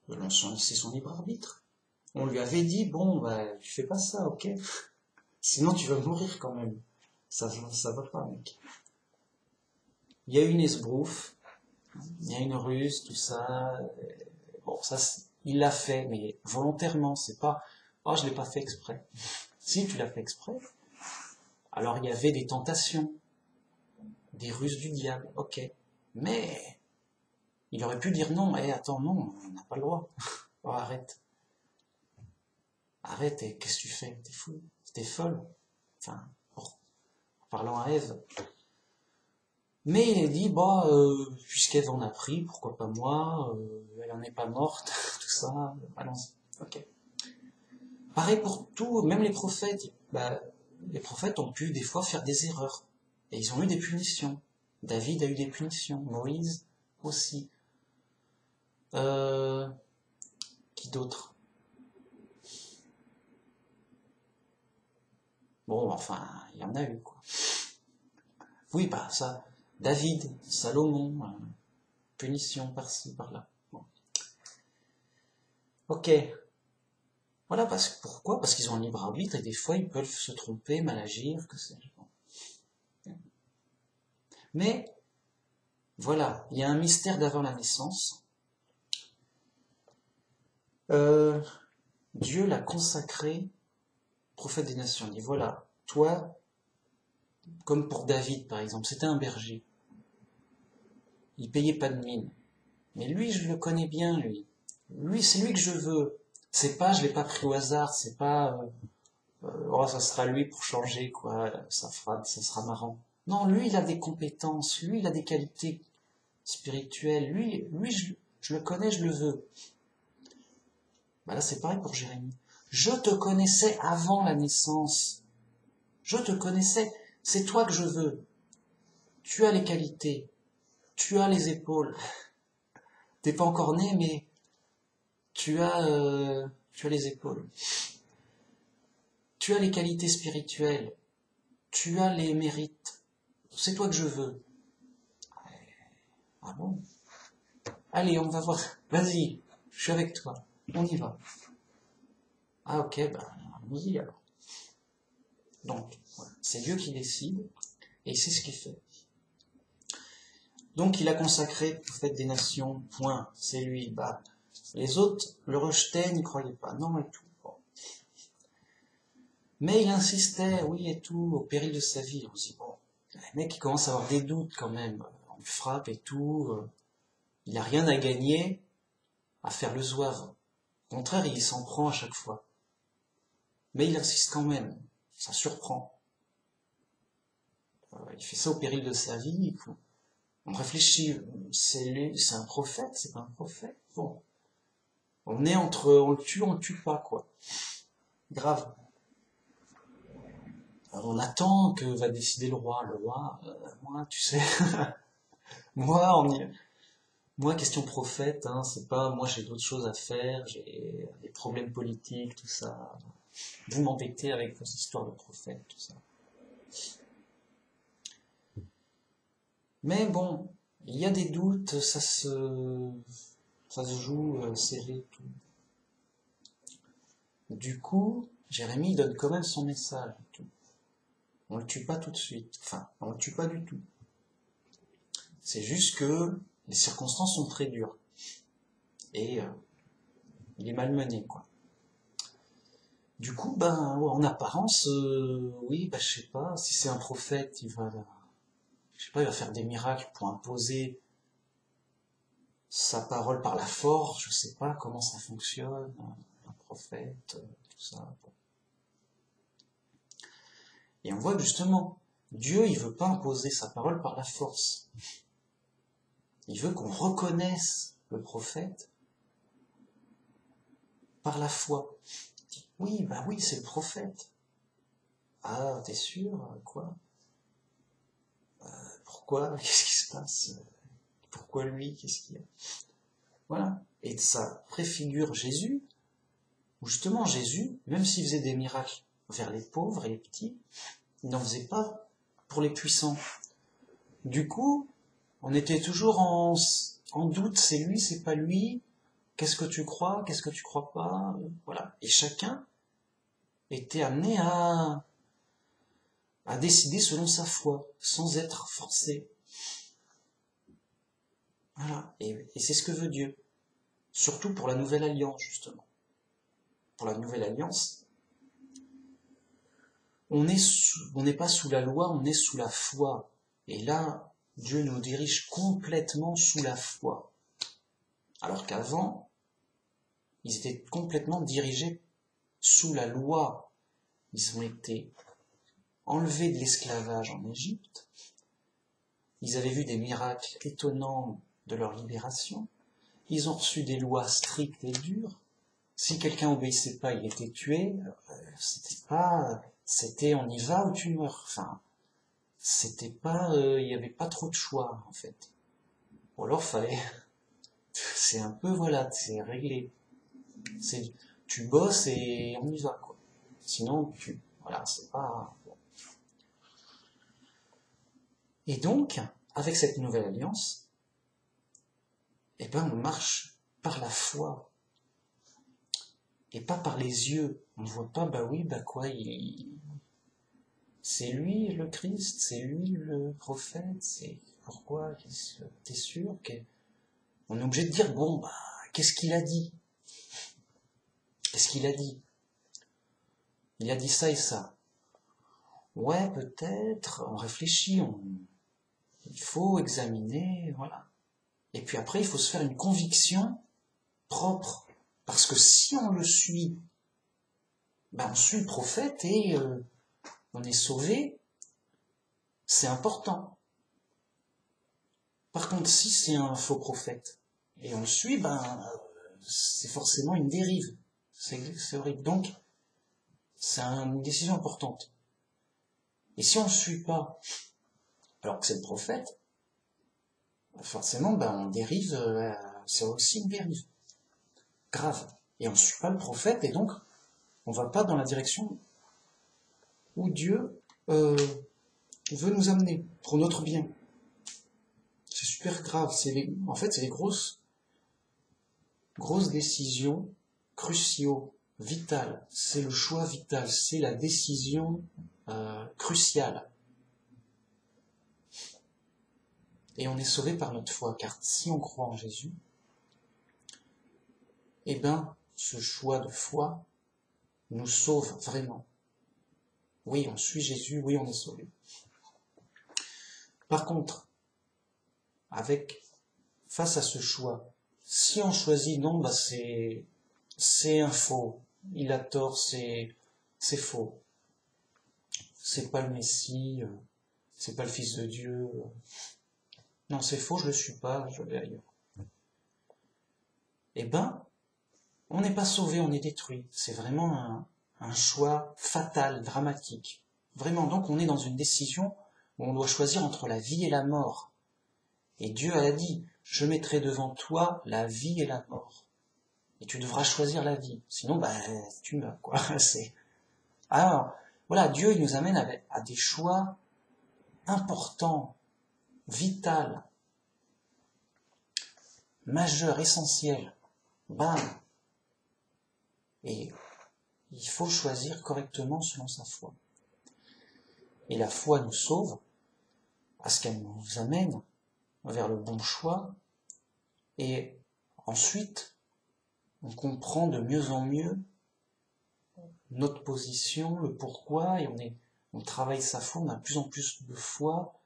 C'est son libre arbitre. On lui avait dit, bon, tu fais pas ça, ok? Sinon tu vas mourir quand même. Ça va pas, mec. Il y a une esbrouffe, il y a une ruse, tout ça. Bon, ça, il l'a fait, mais volontairement, c'est pas « Oh, je l'ai pas fait exprès ». Si, tu l'as fait exprès. Alors il y avait des tentations, des ruses du diable, ok. Mais il aurait pu dire non, attends, non, on n'a pas le droit. Oh, arrête. Arrête, et qu'est-ce que tu fais? T'es fou, t'es folle. Enfin, en parlant à Ève. Mais il a dit, bah, puisqu'Ève en a pris, pourquoi pas moi, elle en est pas morte, tout ça, allons-y. Ok. Pareil pour tout, même les prophètes, bah, les prophètes ont pu des fois faire des erreurs. Et ils ont eu des punitions. David a eu des punitions, Moïse aussi. Qui d'autre? Bon, enfin, il y en a eu, quoi. Oui, bah ça, David, Salomon, punition par-ci, par-là. Bon. Ok. Voilà, pourquoi? Parce qu'ils ont un libre arbitre et des fois ils peuvent se tromper, mal agir, que sais-je. Bon. Mais, voilà, il y a un mystère d'avant la naissance. Dieu l'a consacré prophète des nations. Il dit, voilà, toi, comme pour David par exemple, c'était un berger. Il payait pas de mine. Mais lui, je le connais bien, lui. Lui, c'est lui que je veux. C'est pas, je l'ai pas pris au hasard, c'est pas, oh, ça sera lui pour changer, quoi, ça sera marrant. Non, lui, il a des compétences, lui, il a des qualités spirituelles, lui, je le connais, je le veux. Bah là, c'est pareil pour Jérémie. Je te connaissais avant la naissance. Je te connaissais. C'est toi que je veux. Tu as les qualités. Tu as les épaules. T'es pas encore né, mais tu as les épaules. Tu as les qualités spirituelles. Tu as les mérites. C'est toi que je veux. Ah bon? Allez, on va voir. Vas-y, je suis avec toi. On y va. Ah ok, ben, allons-y alors. Donc, voilà. C'est Dieu qui décide, et c'est ce qu'il fait. Donc il a consacré prophète des nations, point, c'est lui. Bah, les autres le rejetaient, n'y croyaient pas, non et tout. Bon. Mais il insistait, oui et tout, au péril de sa vie. On se dit, bon, le mec il commence à avoir des doutes quand même, on lui frappe et tout, il n'a rien à gagner à faire le zouave. Au contraire, il s'en prend à chaque fois. Mais il insiste quand même, ça surprend. Il fait ça au péril de sa vie. On réfléchit, c'est un prophète, c'est pas un prophète. Bon, on est entre, on le tue pas, quoi. Grave. Alors, on attend que va décider le roi. Le roi, moi, tu sais, moi, moi, question prophète, hein, c'est pas, moi, j'ai d'autres choses à faire, j'ai des problèmes politiques, tout ça. Vous m'embêtez avec vos histoires de prophètes, tout ça. Mais bon, il y a des doutes, ça se joue serré, tout. Du coup, Jérémie donne quand même son message. Tout. On le tue pas tout de suite. Enfin, on le tue pas du tout. C'est juste que les circonstances sont très dures. Et il est malmené, quoi. Du coup, ben, en apparence, oui, ben, je sais pas, si c'est un prophète, il va faire des miracles pour imposer sa parole par la force, je sais pas comment ça fonctionne, un prophète, tout ça. Bon. Et on voit que justement, Dieu, il veut pas imposer sa parole par la force. Il veut qu'on reconnaisse le prophète par la foi. Il dit, oui, bah oui, c'est le prophète. Ah, t'es sûr? Quoi? Pourquoi? Qu'est-ce qui se passe? Pourquoi lui? Qu'est-ce qu'il y a? Voilà. Et ça préfigure Jésus, où justement Jésus, même s'il faisait des miracles vers les pauvres et les petits, il n'en faisait pas pour les puissants. Du coup, on était toujours en doute, c'est lui, c'est pas lui, qu'est-ce que tu crois, qu'est-ce que tu crois pas, voilà. Et chacun était amené à décider selon sa foi, sans être forcé. Voilà. Et c'est ce que veut Dieu. Surtout pour la nouvelle alliance, justement. Pour la nouvelle alliance, on n'est pas sous la loi, on est sous la foi. Et là, Dieu nous dirige complètement sous la foi. Alors qu'avant, ils étaient complètement dirigés sous la loi. Ils ont été enlevés de l'esclavage en Égypte. Ils avaient vu des miracles étonnants de leur libération. Ils ont reçu des lois strictes et dures. Si quelqu'un obéissait pas, il était tué. C'était on y va ou tu meurs. Enfin, c'était pas, il y avait pas trop de choix en fait. Ou alors c'est un peu voilà, c'est réglé. Tu bosses et on y va quoi. Sinon voilà, c'est pas. Bon. Et donc, avec cette nouvelle alliance, eh ben on marche par la foi. Et pas par les yeux. On ne voit pas, bah oui, bah quoi, c'est lui le Christ, c'est lui le prophète, c'est pourquoi, t'es sûr on est obligé de dire, bon, bah, qu'est-ce qu'il a dit? Qu'est-ce qu'il a dit? Il a dit ça et ça. Ouais, peut-être, on réfléchit, il faut examiner, voilà. Et puis après, il faut se faire une conviction propre. Parce que si on le suit, ben on suit le prophète et on est sauvé, c'est important. Par contre, si c'est un faux prophète et on le suit, ben c'est forcément une dérive. C'est horrible. Donc, c'est une décision importante. Et si on ne suit pas, alors que c'est le prophète, forcément, ben on dérive. C'est aussi une dérive grave. Et on ne suit pas le prophète, et donc on ne va pas dans la direction où Dieu veut nous amener pour notre bien. C'est super grave. En fait, c'est les grosses décisions cruciaux, vitales. C'est le choix vital. C'est la décision cruciale. Et on est sauvé par notre foi, car si on croit en Jésus, eh ben, ce choix de foi nous sauve vraiment. Oui, on suit Jésus, oui, on est sauvé. Par contre, face à ce choix, si on choisit non, bah c'est un faux, il a tort, c'est faux, c'est pas le Messie, c'est pas le Fils de Dieu, non c'est faux, je le suis pas, je vais ailleurs. Eh ben, on n'est pas sauvé, on est détruit. C'est vraiment un choix fatal, dramatique. Vraiment, donc on est dans une décision où on doit choisir entre la vie et la mort. Et Dieu a dit, je mettrai devant toi la vie et la mort. Et tu devras choisir la vie. Sinon, bah, tu meurs, quoi. Alors, voilà, Dieu, il nous amène à des choix importants, vitaux, majeurs, essentiels. Bam. Et il faut choisir correctement selon sa foi. Et la foi nous sauve, parce qu'elle nous amène vers le bon choix, et ensuite, on comprend de mieux en mieux notre position, le pourquoi, et on travaille sa foi, on a de plus en plus de foi,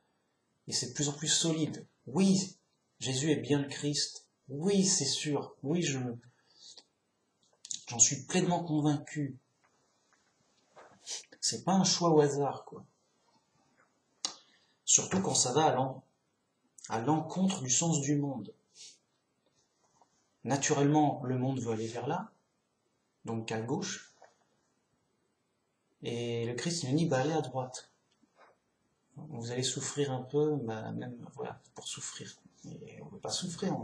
et c'est de plus en plus solide. Oui, Jésus est bien le Christ, oui, c'est sûr, oui, j'en suis pleinement convaincu. C'est pas un choix au hasard, quoi. Surtout quand ça va à l'encontre du sens du monde. Naturellement, le monde veut aller vers là, donc à gauche, et le Christ nous dit, bah allez à droite. Vous allez souffrir un peu, bah même, voilà, pour souffrir. Et on veut pas souffrir,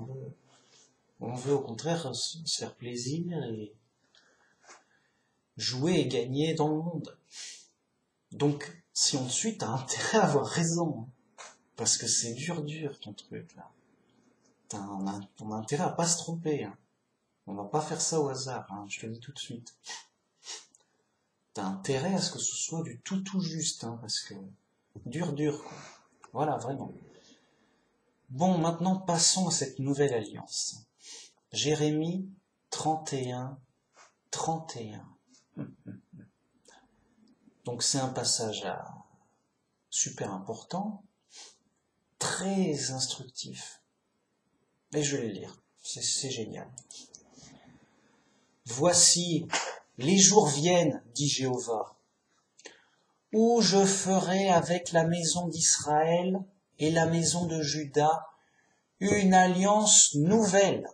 on veut au contraire se faire plaisir et jouer et gagner dans le monde. Donc, si on te suit, t'as intérêt à avoir raison. Parce que c'est dur ton truc, là. On a intérêt à pas se tromper. Hein. On va pas faire ça au hasard, hein, je te le dis tout de suite. T'as intérêt à ce que ce soit du tout juste, hein, parce que dur, quoi. Voilà, vraiment. Bon, maintenant passons à cette nouvelle alliance. Jérémie 31, 31. Donc c'est un passage super important, très instructif. Et je vais le lire, c'est génial. Voici, les jours viennent, dit Jéhovah, où je ferai avec la maison d'Israël et la maison de Juda une alliance nouvelle.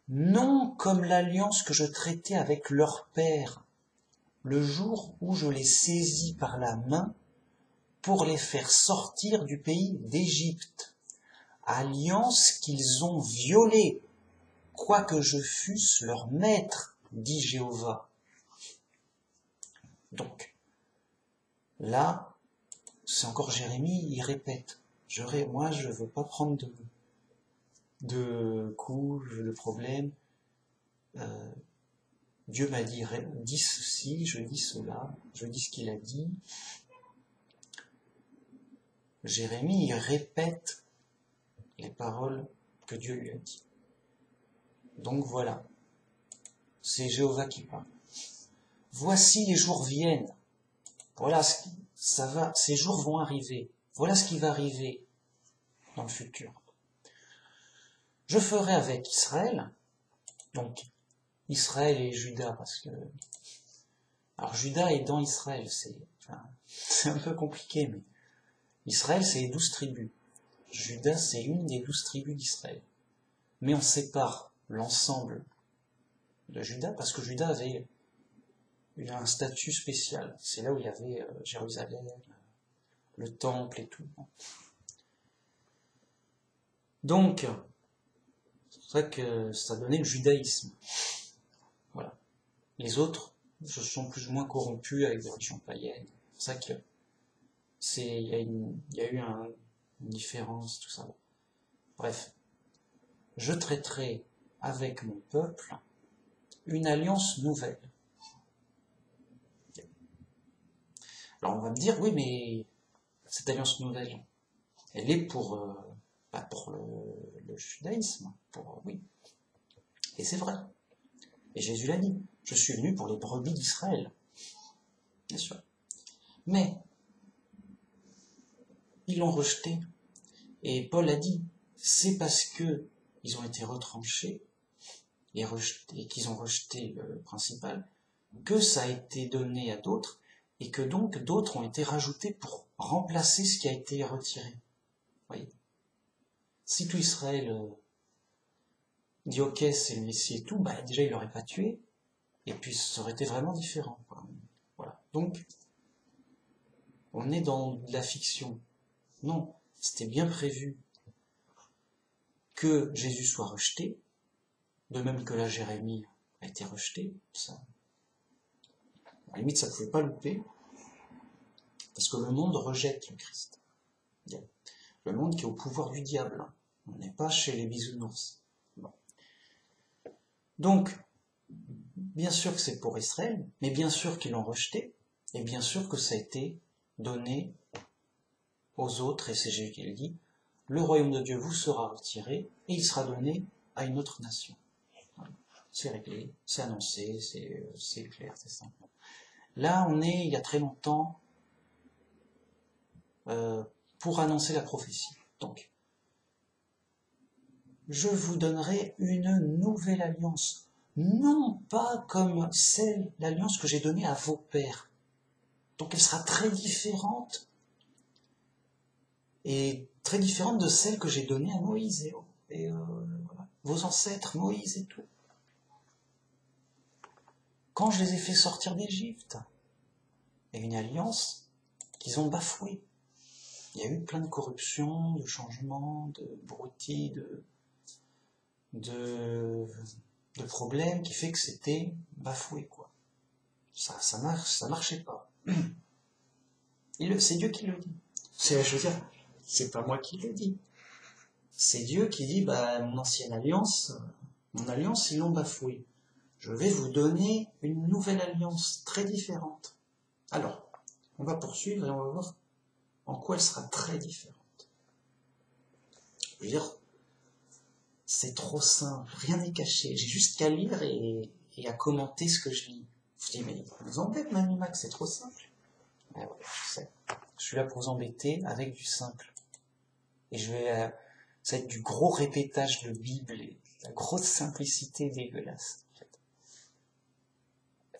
Non comme l'alliance que je traitais avec leur père, le jour où je les saisis par la main pour les faire sortir du pays d'Égypte, alliance qu'ils ont violée, quoique je fusse leur maître, dit Jéhovah. Donc, là, c'est encore Jérémie, il répète, moi je veux pas prendre de coups, de problèmes. Dieu m'a dit, dis ceci, je dis cela, je dis ce qu'il a dit. Jérémie, il répète les paroles que Dieu lui a dit. Donc voilà, c'est Jéhovah qui parle. Voici les jours viennent. Voilà, ces jours vont arriver. Voilà ce qui va arriver dans le futur. Je ferai avec Israël, donc Israël et Juda, parce que... Alors Juda est dans Israël, c'est un peu compliqué, mais Israël c'est les 12 tribus. Juda c'est une des 12 tribus d'Israël. Mais on sépare l'ensemble de Juda, parce que Juda avait un statut spécial. C'est là où il y avait Jérusalem, le temple et tout. Donc, c'est vrai que ça donnait le judaïsme. Voilà. Les autres se sont plus ou moins corrompus avec des religions païennes. C'est ça que il y a eu une différence, tout ça. Bref. Je traiterai avec mon peuple une alliance nouvelle. Alors on va me dire, oui, mais cette alliance nouvelle, elle est pour le judaïsme, oui. Et c'est vrai. Et Jésus l'a dit, je suis venu pour les brebis d'Israël. Bien sûr. Mais, ils l'ont rejeté. Et Paul a dit, c'est parce que ils ont été retranchés et qu'ils ont rejeté le principal, que ça a été donné à d'autres, et que donc d'autres ont été rajoutés pour remplacer ce qui a été retiré. Vous voyez ? Si tout Israël dit ok, c'est le Messie et tout, déjà il l'aurait pas tué, et puis ça aurait été vraiment différent. Voilà. Donc, on est dans de la fiction. Non, c'était bien prévu que Jésus soit rejeté, de même que là Jérémie a été rejeté. Ça, à la limite, ça ne pouvait pas louper, parce que le monde rejette le Christ. Le monde qui est au pouvoir du diable. On n'est pas chez les bisounours. Bon. Donc, bien sûr que c'est pour Israël, mais bien sûr qu'ils l'ont rejeté, et bien sûr que ça a été donné aux autres, et c'est Jésus qui le dit, le royaume de Dieu vous sera retiré, et il sera donné à une autre nation. Voilà. C'est réglé, c'est annoncé, c'est clair, c'est simple. Là, on est, il y a très longtemps, pour annoncer la prophétie. Donc, je vous donnerai une nouvelle alliance, non pas comme l'alliance que j'ai donnée à vos pères. Donc elle sera très différente, et très différente de celle que j'ai donnée à Moïse et voilà, vos ancêtres, Moïse et tout. Quand je les ai fait sortir d'Égypte, il y a une alliance qu'ils ont bafouée. Il y a eu plein de corruption, de changements, de broutilles, de problèmes qui fait que c'était bafoué, quoi. Ça marchait pas. C'est Dieu qui le dit. Je veux dire, c'est pas moi qui le dis. C'est Dieu qui dit, mon ancienne alliance, ils l'ont bafouée. Je vais vous donner une nouvelle alliance très différente. Alors, on va poursuivre et on va voir en quoi elle sera très différente. Je veux dire, c'est trop simple, rien n'est caché, j'ai juste qu'à lire et à commenter ce que je lis. Je dis, mais vous embêtez, Mamie Max, c'est trop simple. Ouais, je sais. Je suis là pour vous embêter avec du simple. Et ça va être du gros répétage de Bible et la grosse simplicité dégueulasse. En fait.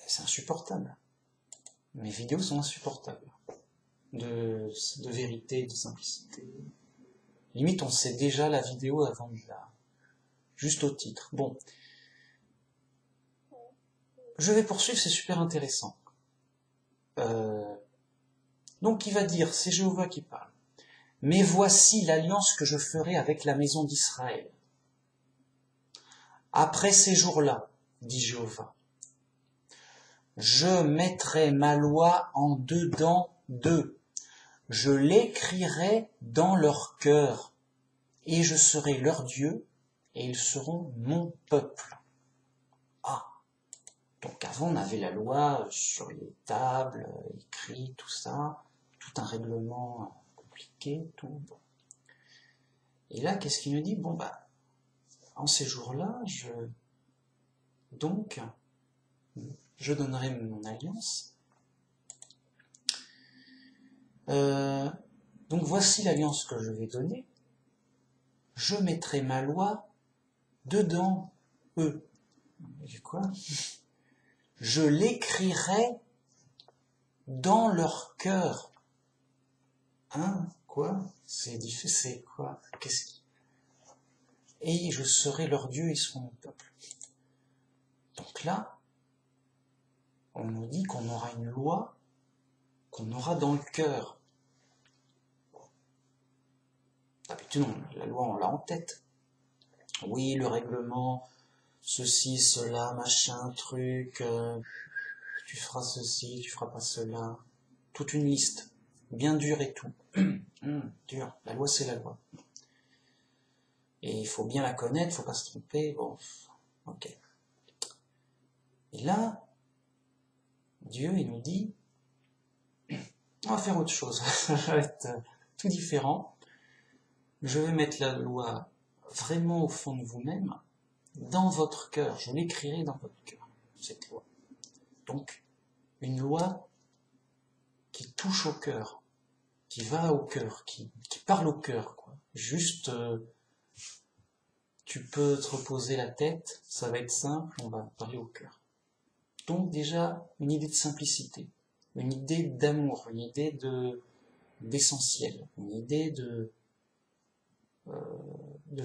C'est insupportable. Mes vidéos sont insupportables. De vérité, de simplicité. Limite, on sait déjà la vidéo avant de la... Juste au titre. Bon. Je vais poursuivre, c'est super intéressant. Donc il va dire, c'est Jéhovah qui parle. Mais voici l'alliance que je ferai avec la maison d'Israël. Après ces jours-là, dit Jéhovah, je mettrai ma loi en dedans d'eux. Je l'écrirai dans leur cœur, et je serai leur Dieu, et ils seront mon peuple. Ah, donc avant on avait la loi sur les tables, écrit, tout ça, tout un règlement compliqué, tout. Et là, qu'est-ce qu'il nous dit? Bon, bah, en ces jours-là, je donnerai mon alliance. Donc voici l'alliance que je vais donner. Je mettrai ma loi dedans eux. Du quoi? Je l'écrirai dans leur cœur. Hein? Quoi? C'est quoi? Et je serai leur Dieu, ils seront mon peuple. Donc là, on nous dit qu'on aura une loi qu'on aura dans le cœur. D'habitude, la loi, on l'a en tête. Oui, le règlement, ceci, cela, machin, truc, tu feras ceci, tu feras pas cela. Toute une liste, bien dure et tout. Dur, la loi c'est la loi. Et il faut bien la connaître, faut pas se tromper, bon, ok. Et là, Dieu, il nous dit, on va faire autre chose, ça va être tout différent. Je vais mettre la loi vraiment au fond de vous-même, dans votre cœur, je l'écrirai dans votre cœur, cette loi. Donc, une loi qui touche au cœur, qui va au cœur, qui parle au cœur, quoi. Juste, tu peux te reposer la tête, ça va être simple, on va parler au cœur. Donc déjà, une idée de simplicité, une idée d'amour, une idée d'essentiel, une idée de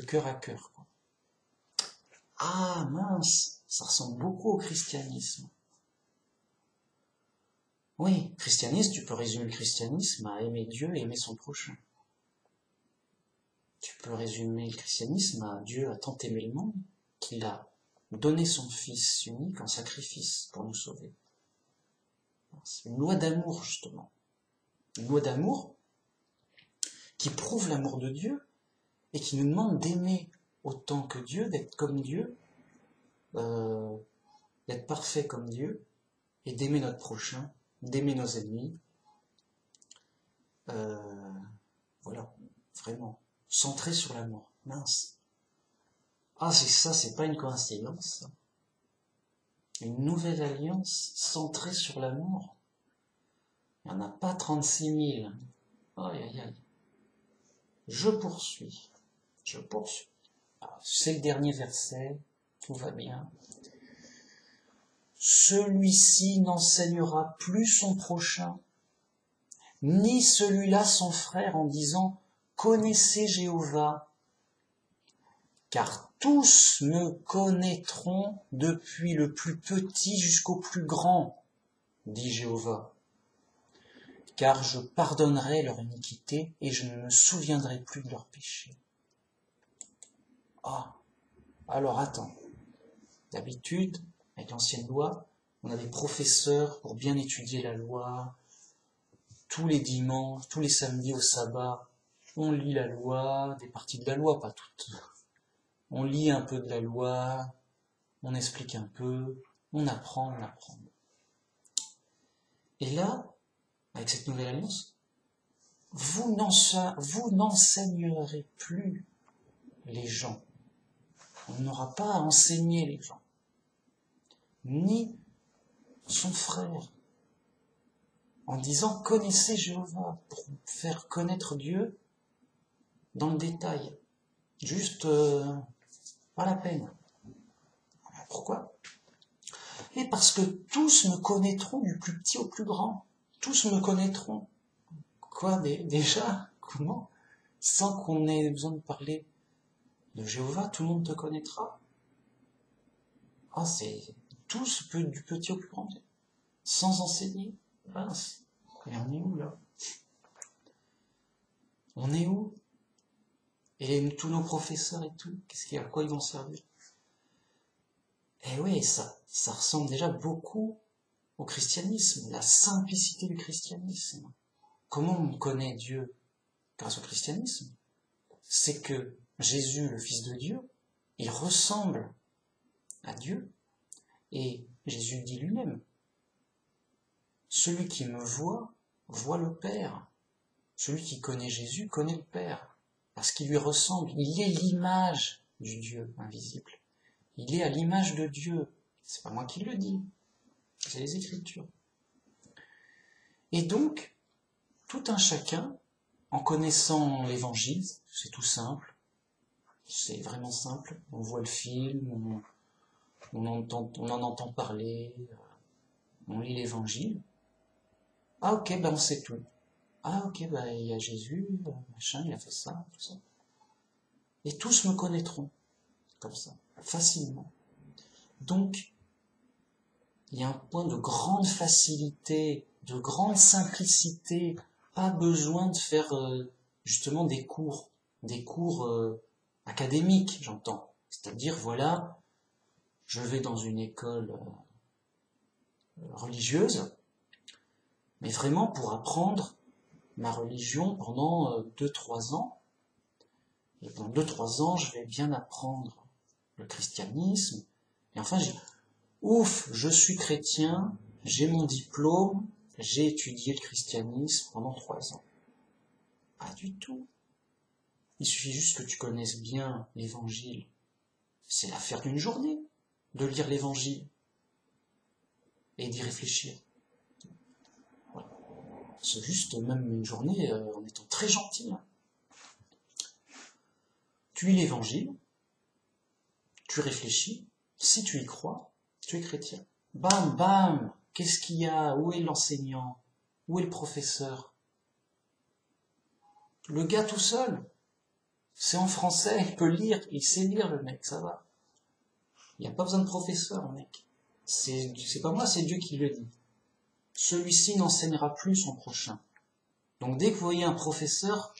cœur à cœur, quoi. Ah mince, ça ressemble beaucoup au christianisme. Oui, christianisme, tu peux résumer le christianisme à aimer Dieu et aimer son prochain. Tu peux résumer le christianisme à Dieu a tant aimé le monde qu'il a donné son Fils unique en sacrifice pour nous sauver. C'est une loi d'amour, justement. Une loi d'amour qui prouve l'amour de Dieu et qui nous demande d'aimer autant que Dieu, d'être comme Dieu, d'être parfait comme Dieu, et d'aimer notre prochain, d'aimer nos ennemis. Voilà, vraiment. Centré sur l'amour. Mince. Ah, c'est ça, c'est pas une coïncidence. Une nouvelle alliance centrée sur l'amour. Il n'y en a pas 36 000. Aïe, aïe, aïe. Je poursuis. C'est le dernier verset. Tout va bien. Celui-ci n'enseignera plus son prochain, ni celui-là son frère en disant « Connaissez Jéhovah ». Car tous me connaîtront depuis le plus petit jusqu'au plus grand, dit Jéhovah. Car je pardonnerai leur iniquité et je ne me souviendrai plus de leurs péchés. Ah, alors attends. D'habitude, avec l'ancienne loi, on a des professeurs pour bien étudier la loi. Tous les dimanches, tous les samedis au sabbat, on lit la loi, des parties de la loi, pas toutes. On lit un peu de la loi, on explique un peu, on apprend. Et là, avec cette nouvelle alliance, vous n'enseignerez plus les gens. On n'aura pas à enseigner les gens, ni son frère, en disant « connaissez Jéhovah » pour faire connaître Dieu dans le détail. Juste, pas la peine. Pourquoi? Et parce que tous me connaîtront du plus petit au plus grand. Tous me connaîtront. Quoi, déjà? Comment? Sans qu'on ait besoin de parler de Jéhovah, tout le monde te connaîtra. Ah, c'est tous, du petit au plus grand. Sans enseigner. Mince. Et on est où, là? On est où? Et tous nos professeurs et tout, à quoi ils vont servir? Eh oui, ça ressemble déjà beaucoup au christianisme, la simplicité du christianisme. Comment on connaît Dieu grâce au christianisme? C'est que Jésus, le Fils de Dieu, il ressemble à Dieu. Et Jésus dit lui-même, « Celui qui me voit, voit le Père. Celui qui connaît Jésus, connaît le Père. » Parce qu'il lui ressemble. Il est l'image du Dieu invisible. Il est à l'image de Dieu. C'est pas moi qui le dis. C'est les Écritures. Et donc, tout un chacun, en connaissant l'Évangile, c'est tout simple, c'est vraiment simple, on voit le film, on en entend parler, on lit l'Évangile. Ah ok, ben on sait tout. Ah ok, ben il y a Jésus, machin, il a fait ça, tout ça. Et tous me connaîtront, comme ça, facilement. Donc, il y a un point de grande facilité, de grande simplicité, pas besoin de faire justement des cours académiques, j'entends. C'est-à-dire, voilà, je vais dans une école religieuse, mais vraiment pour apprendre ma religion pendant 2-3 ans. Et pendant 2-3 ans, je vais bien apprendre le christianisme. Et enfin, ouf, je suis chrétien, j'ai mon diplôme, j'ai étudié le christianisme pendant 3 ans. Pas du tout. Il suffit juste que tu connaisses bien l'évangile. C'est l'affaire d'une journée de lire l'évangile et d'y réfléchir. Voilà. C'est juste même une journée en étant très gentil. Tu lis l'évangile, tu réfléchis, si tu y crois, tu es chrétien. Bam, bam, qu'est-ce qu'il y a? Où est l'enseignant? Où est le professeur? Le gars tout seul, c'est en français, il peut lire, il sait lire le mec, ça va. Il n'y a pas besoin de professeur, mec. C'est pas moi, c'est Dieu qui le dit. Celui-ci n'enseignera plus son prochain. Donc dès que vous voyez un professeur,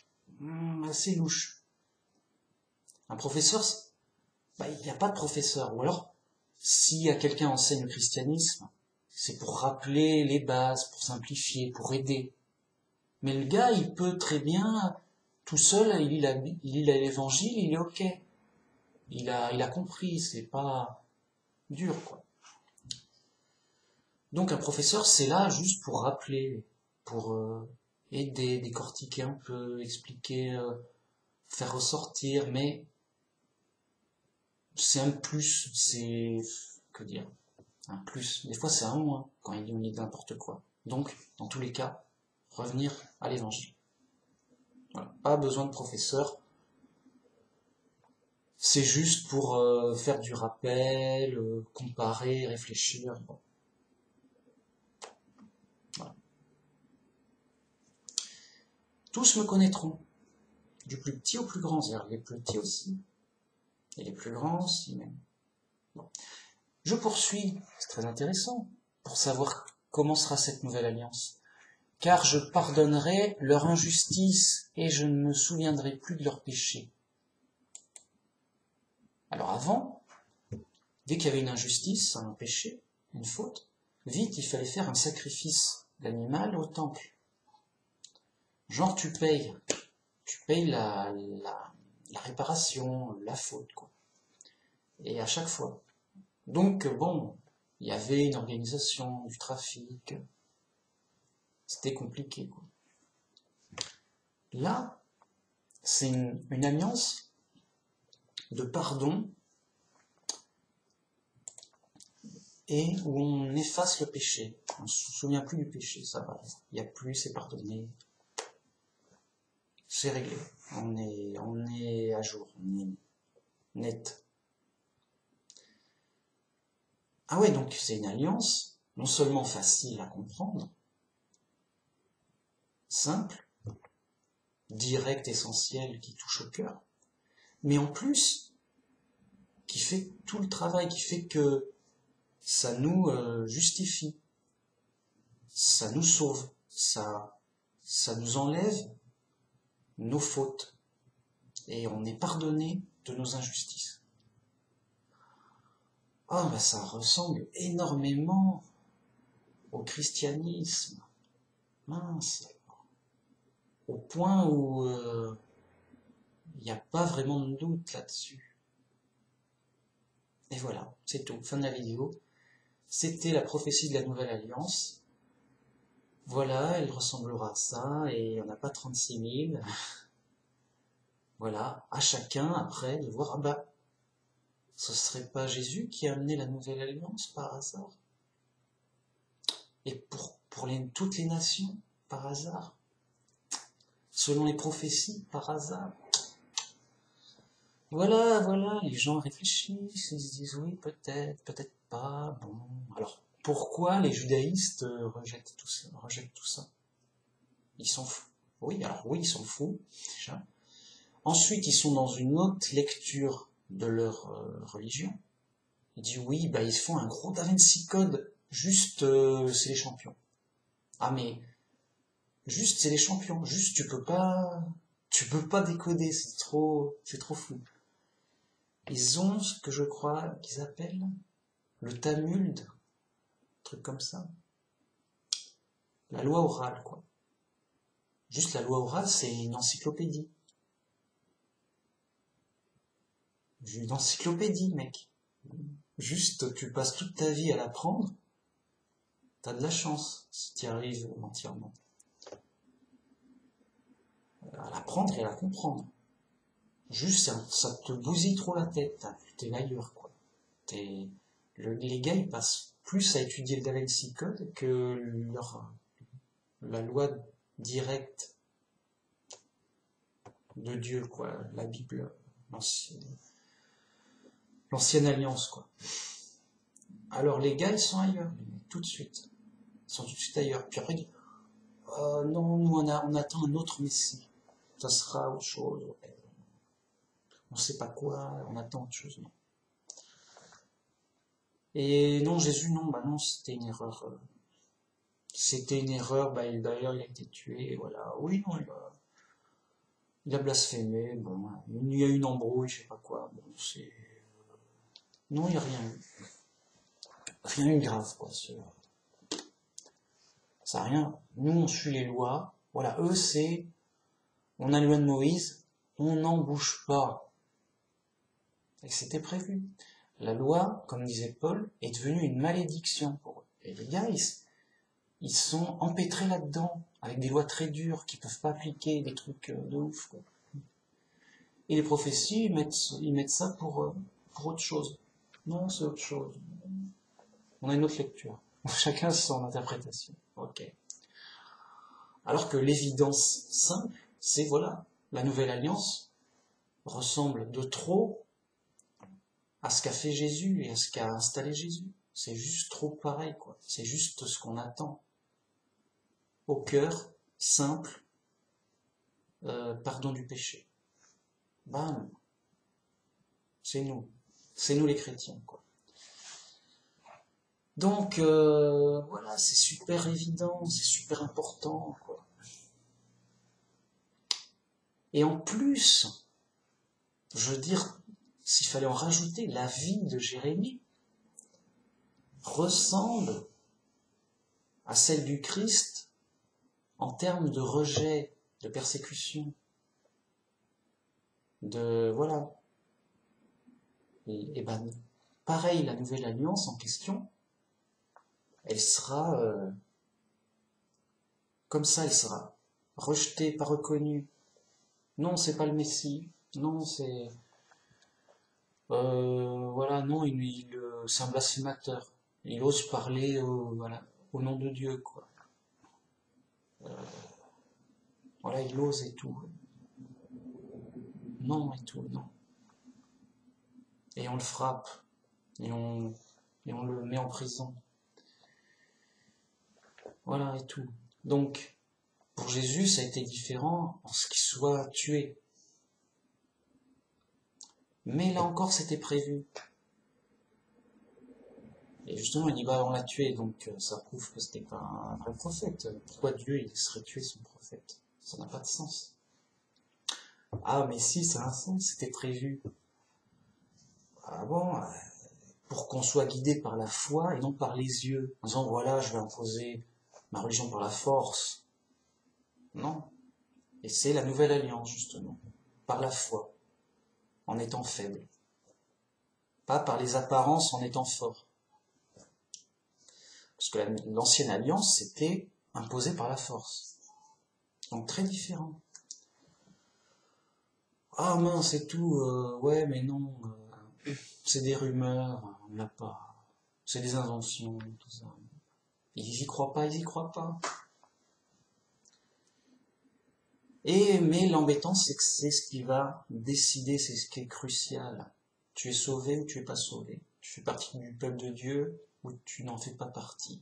assez louche. Un professeur, il n'y a pas de professeur. Ou alors, si quelqu'un enseigne le christianisme, c'est pour rappeler les bases, pour simplifier, pour aider. Mais le gars, il peut très bien, tout seul, il lit l'évangile, il est ok. Il a compris, c'est pas dur, quoi. Donc un professeur, c'est là juste pour rappeler, pour aider, décortiquer un peu, expliquer, faire ressortir, mais c'est un plus, que dire, un plus. Des fois c'est un moins quand on dit n'importe quoi. Donc, dans tous les cas, revenir à l'évangile. Voilà. Pas besoin de professeur. C'est juste pour faire du rappel, comparer, réfléchir. Bon. Voilà. Tous me connaîtront, du plus petit au plus grand, c'est-à-dire les plus petits aussi, et les plus grands aussi même. Bon. Je poursuis, c'est très intéressant, pour savoir comment sera cette nouvelle alliance. Car je pardonnerai leur injustice, et je ne me souviendrai plus de leurs péchés. Alors avant, dès qu'il y avait une injustice, un péché, une faute, vite il fallait faire un sacrifice d'animal au temple. Genre tu payes la réparation, la faute, quoi. Et à chaque fois. Donc bon, il y avait une organisation, du trafic, c'était compliqué, quoi. Là, c'est une alliance de pardon et où on efface le péché. On ne se souvient plus du péché, ça va. Il n'y a plus, c'est pardonné. C'est réglé. On est à jour, on est net. Ah ouais, donc c'est une alliance, non seulement facile à comprendre, simple, directe, essentielle, qui touche au cœur, mais en plus, qui fait tout le travail, qui fait que ça nous justifie, ça nous sauve, ça nous enlève nos fautes, et on est pardonné de nos injustices. Ah, ben ça ressemble énormément au christianisme, mince, au point où il n'y a pas vraiment de doute là-dessus. Et voilà, c'est tout, fin de la vidéo. C'était la prophétie de la Nouvelle Alliance. Voilà, elle ressemblera à ça, et on n'a pas 36 000. Voilà, à chacun après de voir, ah bah, ce serait pas Jésus qui a amené la Nouvelle Alliance par hasard? Et pour toutes les nations, par hasard? Selon les prophéties, par hasard? Voilà, les gens réfléchissent, ils se disent oui, peut-être, peut-être pas, bon. Alors, pourquoi les judaïstes rejettent tout ça? Ils sont fous. Oui, alors oui, ils sont fous, déjà. Ensuite, ils sont dans une autre lecture de leur religion. Ils disent oui, bah ils font un gros Da Vinci Code, juste c'est les champions. Ah mais juste c'est les champions, juste tu peux pas décoder, c'est trop fou. Ils ont ce que je crois qu'ils appellent le Talmud, un truc comme ça. La loi orale, quoi. Juste la loi orale, c'est une encyclopédie. Une encyclopédie, mec. Juste, tu passes toute ta vie à l'apprendre, t'as de la chance si tu y arrives entièrement. À l'apprendre et à la comprendre. Juste, ça te bousille trop la tête, t'es ailleurs, quoi. Les gars, ils passent plus à étudier le Da Vinci Code que la loi directe de Dieu, quoi. La Bible, l'ancienne alliance, quoi. Alors les gars, ils sont ailleurs, tout de suite. Ils sont tout de suite ailleurs. Puis après, ils disent, non, nous on attend un autre Messie. Ça sera autre chose. On sait pas quoi, on attend autre chose, non. Et non, Jésus, non, bah non, c'était une erreur. C'était une erreur, bah d'ailleurs il a été tué, voilà. Oui, non, il a blasphémé, bon, il y a eu une embrouille, je sais pas quoi, bon, c'est... Non, il n'y a rien eu. Rien eu de grave, quoi. Ça n'a rien. Nous, on suit les lois. Voilà, eux, c'est... On a la loi de Moïse, on n'en bouge pas. Et c'était prévu. La loi, comme disait Paul, est devenue une malédiction pour eux. Et les gars, ils sont empêtrés là-dedans, avec des lois très dures qu'ils peuvent pas appliquer, des trucs de ouf, quoi. Et les prophéties, ils mettent ça pour autre chose. Non, c'est autre chose. On a une autre lecture. Chacun son interprétation. Ok. Alors que l'évidence simple, c'est voilà, la nouvelle alliance ressemble de trop à ce qu'a fait Jésus et à ce qu'a installé Jésus. C'est juste trop pareil, quoi. C'est juste ce qu'on attend. Au cœur, simple, pardon du péché. Bam. C'est nous. C'est nous les chrétiens, quoi. Donc, voilà, c'est super évident, c'est super important, quoi. Et en plus, je veux dire, s'il fallait en rajouter, la vie de Jérémie ressemble à celle du Christ en termes de rejet, de persécution, de... voilà. Et ben, pareil, la nouvelle alliance en question, elle sera... comme ça, elle sera rejetée, pas reconnue. Non, c'est pas le Messie. Non, c'est... voilà, non, c'est un blasphémateur. Il ose parler voilà, au nom de Dieu, quoi. Voilà, il ose et tout. Non, et tout, non. Et on le frappe, et on le met en prison. Voilà, et tout. Donc, pour Jésus, ça a été différent en ce qu'il soit tué. Mais là encore, c'était prévu. Et justement, il dit, bah, on l'a tué, donc ça prouve que c'était pas un vrai prophète. Pourquoi Dieu, il serait tué son prophète? Ça n'a pas de sens. Ah, mais si, ça a un sens, c'était prévu. Ah bon, pour qu'on soit guidé par la foi et non par les yeux, en disant, voilà, je vais imposer ma religion par la force. Non. Et c'est la nouvelle alliance, justement. Par la foi, en étant faible. Pas par les apparences, en étant fort. Parce que l'ancienne alliance, c'était imposé par la force. Donc très différent. Ah mince, c'est tout, ouais, mais non, c'est des rumeurs, on n'a pas, c'est des inventions, tout ça. Ils y croient pas, ils y croient pas. Mais l'embêtant, c'est que c'est ce qui va décider, c'est ce qui est crucial. Tu es sauvé ou tu es pas sauvé. Tu fais partie du peuple de Dieu ou tu n'en fais pas partie.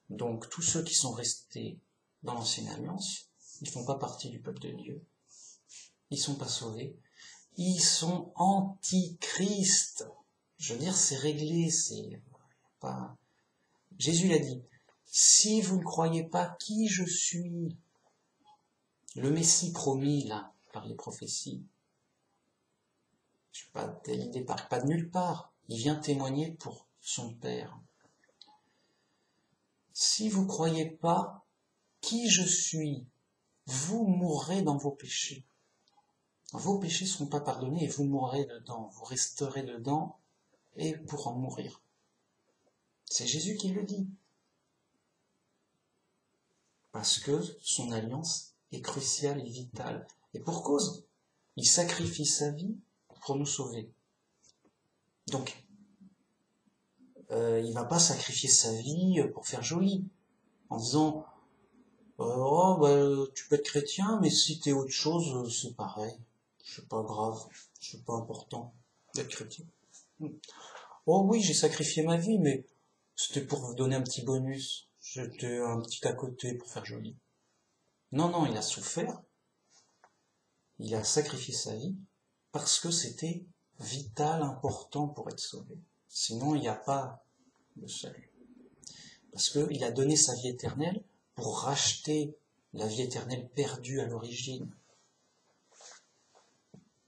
Donc tous ceux qui sont restés dans l'ancienne alliance, ils font pas partie du peuple de Dieu. Ils sont pas sauvés. Ils sont antichrist. Je veux dire, c'est réglé, c'est pas... Jésus l'a dit. Si vous ne croyez pas qui je suis, le Messie promis, là, par les prophéties, il débarque pas de nulle part. Il vient témoigner pour son Père. Si vous ne croyez pas qui je suis, vous mourrez dans vos péchés. Vos péchés ne seront pas pardonnés et vous mourrez dedans. Vous resterez dedans et pour en mourir. C'est Jésus qui le dit. Parce que son alliance est cruciale et vitale. Et pour cause, il sacrifie sa vie pour nous sauver. Donc, il va pas sacrifier sa vie pour faire joli, en disant oh, bah, tu peux être chrétien, mais si t'es autre chose, c'est pareil. C'est pas grave, c'est pas important d'être chrétien. Oh oui, j'ai sacrifié ma vie, mais c'était pour vous donner un petit bonus. C'était un petit à côté pour faire joli. Non, non, il a souffert. Il a sacrifié sa vie parce que c'était vital, important pour être sauvé. Sinon, il n'y a pas de salut. Parce qu'il a donné sa vie éternelle pour racheter la vie éternelle perdue à l'origine.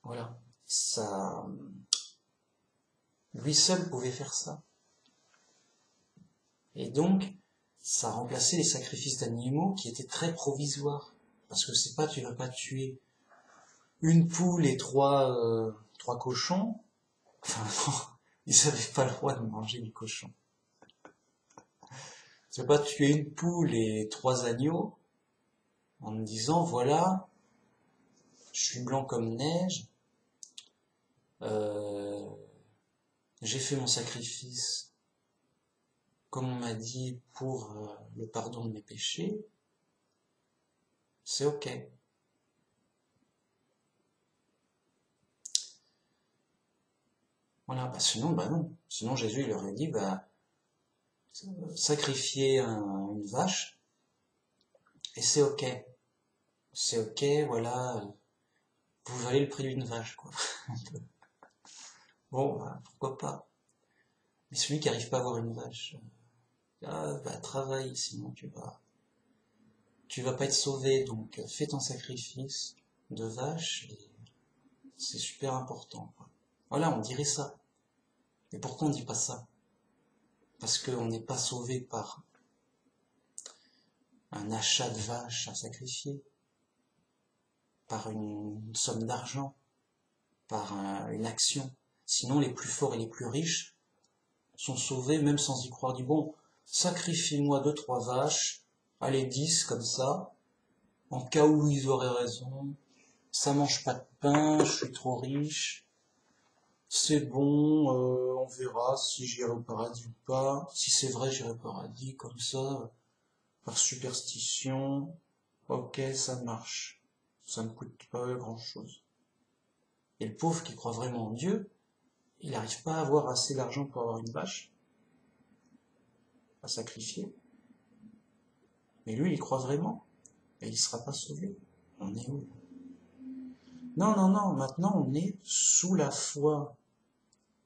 Voilà. Ça, lui seul pouvait faire ça. Et donc, ça a remplacé les sacrifices d'animaux qui étaient très provisoires. Parce que c'est pas, tu vas pas tuer une poule et trois cochons. Enfin, non, ils n'avaient pas le droit de manger du cochon. Tu vas pas tuer une poule et 3 agneaux en me disant, voilà, je suis blanc comme neige, j'ai fait mon sacrifice comme on m'a dit pour le pardon de mes péchés, c'est ok. Voilà, bah sinon, bah non. Sinon Jésus il leur a dit, bah sacrifiez une vache et c'est ok. C'est ok, voilà, vous valez le prix d'une vache, quoi. Bon, bah, pourquoi pas. Mais celui qui n'arrive pas à avoir une vache, bah travaille, sinon tu vas pas être sauvé, donc fais ton sacrifice de vache, et c'est super important, quoi. Voilà, on dirait ça. Et pourquoi on dit pas ça? Parce qu'on n'est pas sauvé par un achat de vache à sacrifier, par une somme d'argent, par une action. Sinon, les plus forts et les plus riches sont sauvés même sans y croire. Du bon, sacrifie-moi 2, 3 vaches, allez 10 comme ça, en cas où ils auraient raison, ça mange pas de pain, je suis trop riche. c'est bon, on verra si j'irai au paradis ou pas. Si c'est vrai, j'irai au paradis, comme ça, par superstition. Ok, ça marche. Ça me coûte pas grand-chose. Et le pauvre qui croit vraiment en Dieu, il n'arrive pas à avoir assez d'argent pour avoir une vache à sacrifier. Mais lui, il croit vraiment. Et il ne sera pas sauvé. On est où? Non, non, non, maintenant on est sous la foi.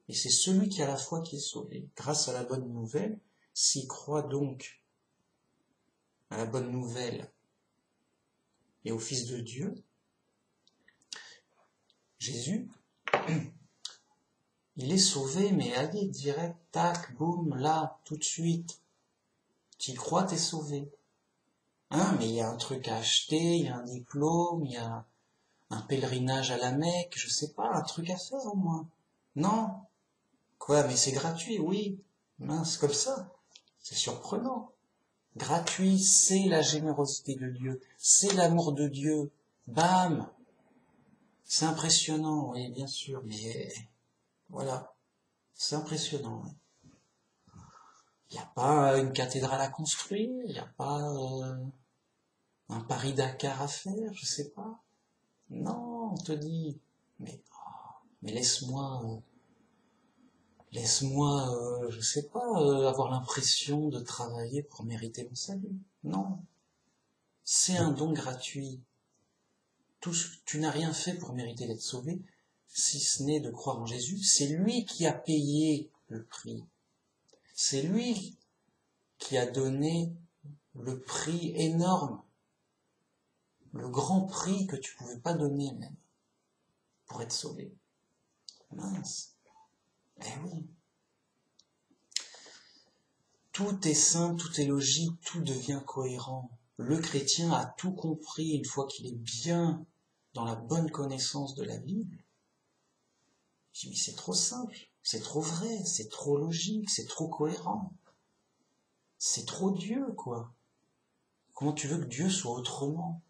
Et c'est celui qui a la foi qui est sauvé, grâce à la bonne nouvelle. S'il croit donc à la bonne nouvelle et au Fils de Dieu, Jésus, il est sauvé, mais allez, direct, tac, boum, là, tout de suite. Tu y crois, t'es sauvé. Hein, mais il y a un truc à acheter, il y a un diplôme, il y a un pèlerinage à la Mecque, je sais pas, un truc à faire au moins. Non. Quoi, mais c'est gratuit, oui. Mince, comme ça. C'est surprenant. Gratuit, c'est la générosité de Dieu, c'est l'amour de Dieu. Bam! C'est impressionnant, oui, bien sûr, mais voilà, c'est impressionnant. Il n'y a pas une cathédrale à construire, il n'y a pas un Paris-Dakar à faire, je sais pas. Non, on te dit, mais, mais laisse-moi, je sais pas, avoir l'impression de travailler pour mériter mon salut. Non, c'est un don gratuit. Tu n'as rien fait pour mériter d'être sauvé, si ce n'est de croire en Jésus. C'est lui qui a payé le prix. C'est lui qui a donné le prix énorme, le grand prix que tu ne pouvais pas donner même, pour être sauvé. Mince. Eh oui. Tout est simple, tout est logique, tout devient cohérent. Le chrétien a tout compris une fois qu'il est bien dans la bonne connaissance de la Bible. Je dis, mais c'est trop simple, c'est trop vrai, c'est trop logique, c'est trop cohérent. C'est trop Dieu, quoi. Comment tu veux que Dieu soit autrement?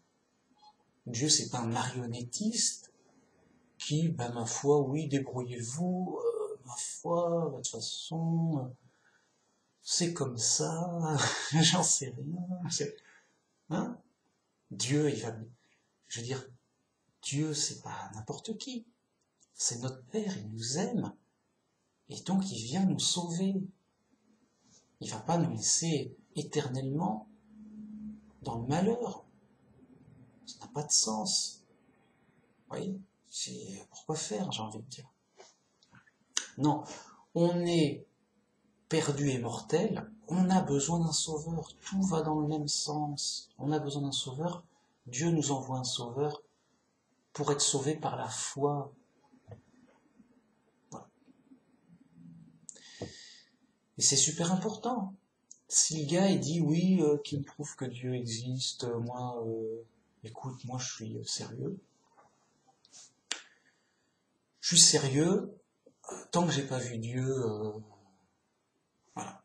Dieu, c'est pas un marionnettiste qui, ma foi, oui, débrouillez-vous, ma foi, de toute façon, c'est comme ça, j'en sais rien. Hein? Dieu, je veux dire, Dieu, c'est pas n'importe qui. C'est notre Père, il nous aime. Et donc, il vient nous sauver. Il va pas nous laisser éternellement dans le malheur. Ça n'a pas de sens. Vous voyez? C'est pourquoi faire, j'ai envie de dire. Non, on est perdu et mortel, on a besoin d'un sauveur. Tout va dans le même sens. On a besoin d'un sauveur. Dieu nous envoie un sauveur pour être sauvé par la foi. Voilà. Et c'est super important. Si le gars il dit oui, qu'il me prouve que Dieu existe, moi, écoute, moi je suis sérieux. Je suis sérieux, tant que j'ai pas vu Dieu, voilà,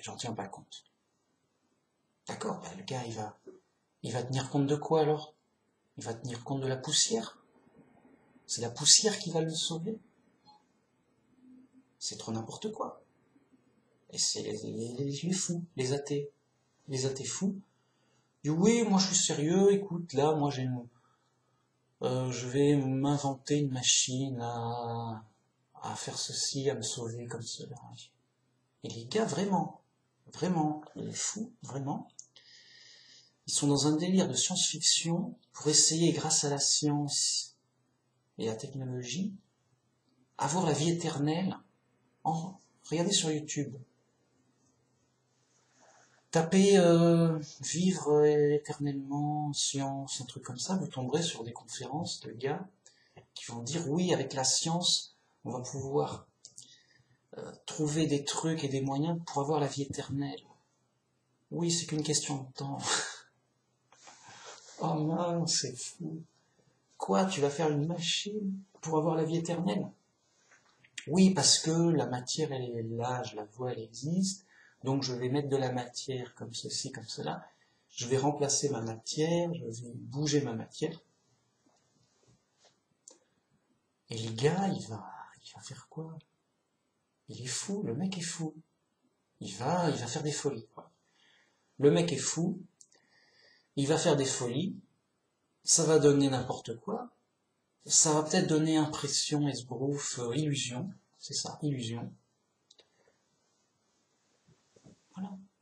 j'en tiens pas compte. D'accord, le gars il va tenir compte de quoi alors? Il va tenir compte de la poussière? C'est la poussière qui va le sauver? C'est trop n'importe quoi. Et c'est les fous, les athées fous. Ils disent oui, moi je suis sérieux, écoute, là, moi je vais m'inventer une machine à faire ceci, à me sauver comme cela. Et les gars, vraiment, les fous, vraiment, ils sont dans un délire de science-fiction pour essayer, grâce à la science et la technologie, avoir la vie éternelle. Regardez sur YouTube. Tapez vivre éternellement, science, un truc comme ça, vous tomberez sur des conférences de gars qui vont dire oui, avec la science, on va pouvoir trouver des trucs et des moyens pour avoir la vie éternelle. Oui, c'est qu'une question de temps. Oh mince, c'est fou. Quoi, tu vas faire une machine pour avoir la vie éternelle? Oui, parce que la matière, elle est là, je la vois, elle existe. Donc je vais mettre de la matière comme ceci, comme cela. Je vais remplacer ma matière, je vais bouger ma matière. Et le gars, il va faire quoi? Il est fou, le mec est fou. Il va faire des folies, quoi. Le mec est fou, il va faire des folies, ça va donner n'importe quoi, ça va peut-être donner impression, esbrouf, illusion, c'est ça, illusion.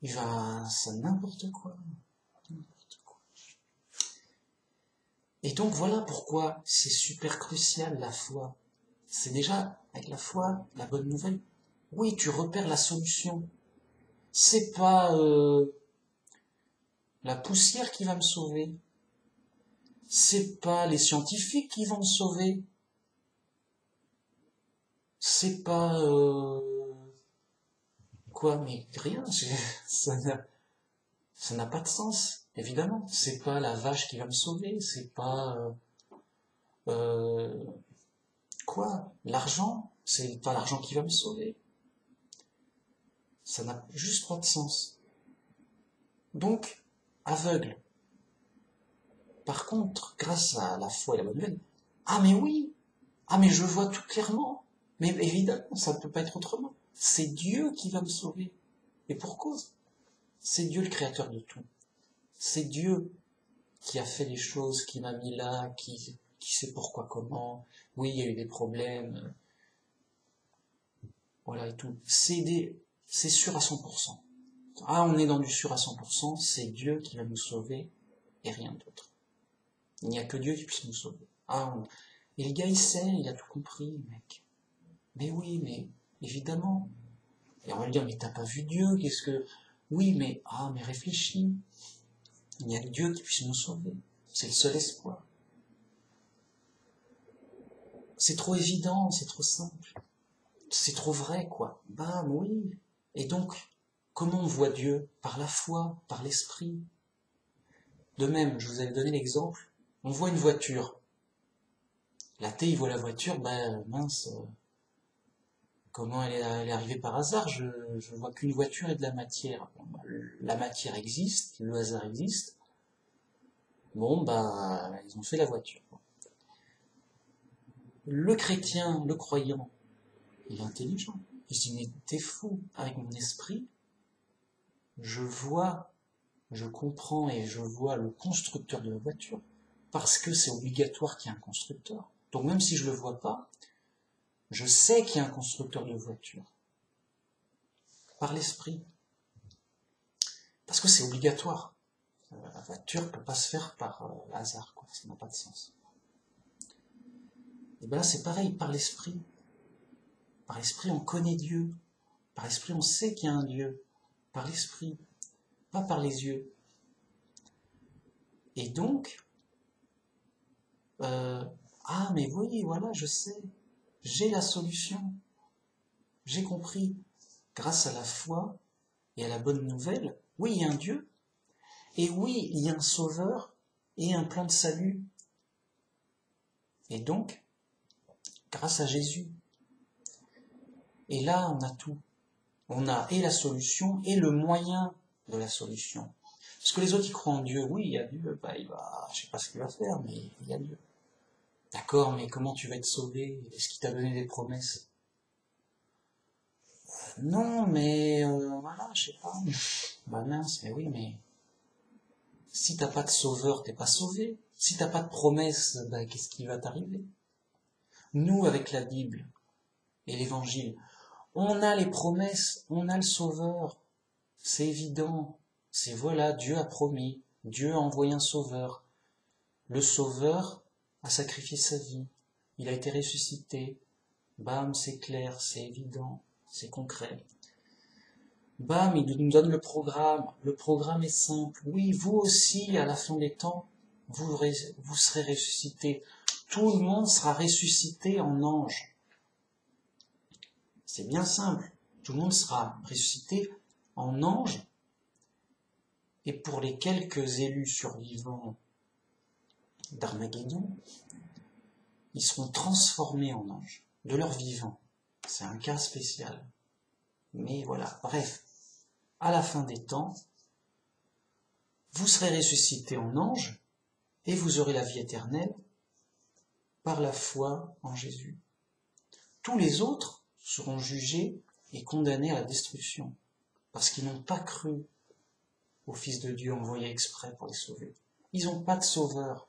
Voilà, c'est n'importe quoi. Et donc voilà pourquoi c'est super crucial la foi. C'est déjà, avec la foi, la bonne nouvelle. Oui, tu repères la solution. C'est pas la poussière qui va me sauver. C'est pas les scientifiques qui vont me sauver. C'est pas quoi, mais rien. Ça n'a pas de sens, évidemment. C'est pas la vache qui va me sauver. C'est pas euh, quoi, l'argent. C'est pas l'argent qui va me sauver. Ça n'a juste pas de sens. Donc, aveugle. Par contre, grâce à la foi et la bonne nouvelle, ah mais oui, ah mais je vois tout clairement. Mais évidemment, ça ne peut pas être autrement. C'est Dieu qui va me sauver. Et pour cause. C'est Dieu le créateur de tout. C'est Dieu qui a fait les choses, qui m'a mis là, qui sait pourquoi, comment. Oui, il y a eu des problèmes. Voilà et tout. C'est sûr à 100%. Ah, on est dans du sûr à 100%, c'est Dieu qui va nous sauver et rien d'autre. Il n'y a que Dieu qui puisse nous sauver. Et le gars, il sait, il a tout compris, mec. Mais oui, mais évidemment. Et on va lui dire, mais t'as pas vu Dieu, qu'est-ce que... Oui, mais réfléchis. Il n'y a que Dieu qui puisse nous sauver. C'est le seul espoir. C'est trop évident, c'est trop simple. C'est trop vrai, quoi. Bam, oui. Et donc, comment on voit Dieu? Par la foi, par l'esprit. De même, je vous avais donné l'exemple, on voit une voiture. L'athée, il voit la voiture, ben mince, comment elle est arrivée par hasard? Je vois qu'une voiture et de la matière. Bon, ben, la matière existe, le hasard existe. Bon, ben, ils ont fait la voiture. Le chrétien, le croyant, il est intelligent. Il se dit, mais t'es fou, avec mon esprit, je vois, je comprends et je vois le constructeur de la voiture, parce que c'est obligatoire qu'il y ait un constructeur. Donc même si je ne le vois pas, je sais qu'il y a un constructeur de voiture. Par l'esprit. Parce que c'est obligatoire. La voiture ne peut pas se faire par hasard, quoi. Ça n'a pas de sens. Et bien là, c'est pareil, par l'esprit. Par l'esprit, on connaît Dieu. Par l'esprit, on sait qu'il y a un Dieu. Par l'esprit. Pas par les yeux. Et donc, mais oui, voilà, je sais. J'ai la solution. J'ai compris. Grâce à la foi et à la bonne nouvelle, oui, il y a un Dieu. Et oui, il y a un sauveur et un plan de salut. Et donc, grâce à Jésus. Et là, on a tout. On a et la solution et le moyen de la solution. Parce que les autres, ils croient en Dieu. Oui, il y a Dieu. Je sais pas ce qu'il va faire, mais il y a Dieu. D'accord, mais comment tu vas être sauvé? Est-ce qu'il t'a donné des promesses? Non, mais voilà, je sais pas. Bah mince, mais oui, mais si t'as pas de sauveur, t'es pas sauvé. Si t'as pas de promesse, qu'est-ce qui va t'arriver? Nous, avec la Bible et l'Évangile, on a les promesses, on a le sauveur. C'est évident. C'est voilà, Dieu a promis. Dieu a envoyé un sauveur. Le sauveur a sacrifié sa vie. Il a été ressuscité. Bam, c'est clair, c'est évident, c'est concret. Bam, il nous donne le programme. Le programme est simple. Oui, vous aussi, à la fin des temps, vous serez ressuscités. Tout le monde sera ressuscité en ange. C'est bien simple. Tout le monde sera ressuscité en ange. Et pour les quelques élus survivants d'Armageddon, ils seront transformés en anges, de leur vivant. C'est un cas spécial. Mais voilà, bref. À la fin des temps, vous serez ressuscités en ange et vous aurez la vie éternelle par la foi en Jésus. tous les autres seront jugés et condamnés à la destruction, parce qu'ils n'ont pas cru au Fils de Dieu envoyé exprès pour les sauver. Ils n'ont pas de sauveur.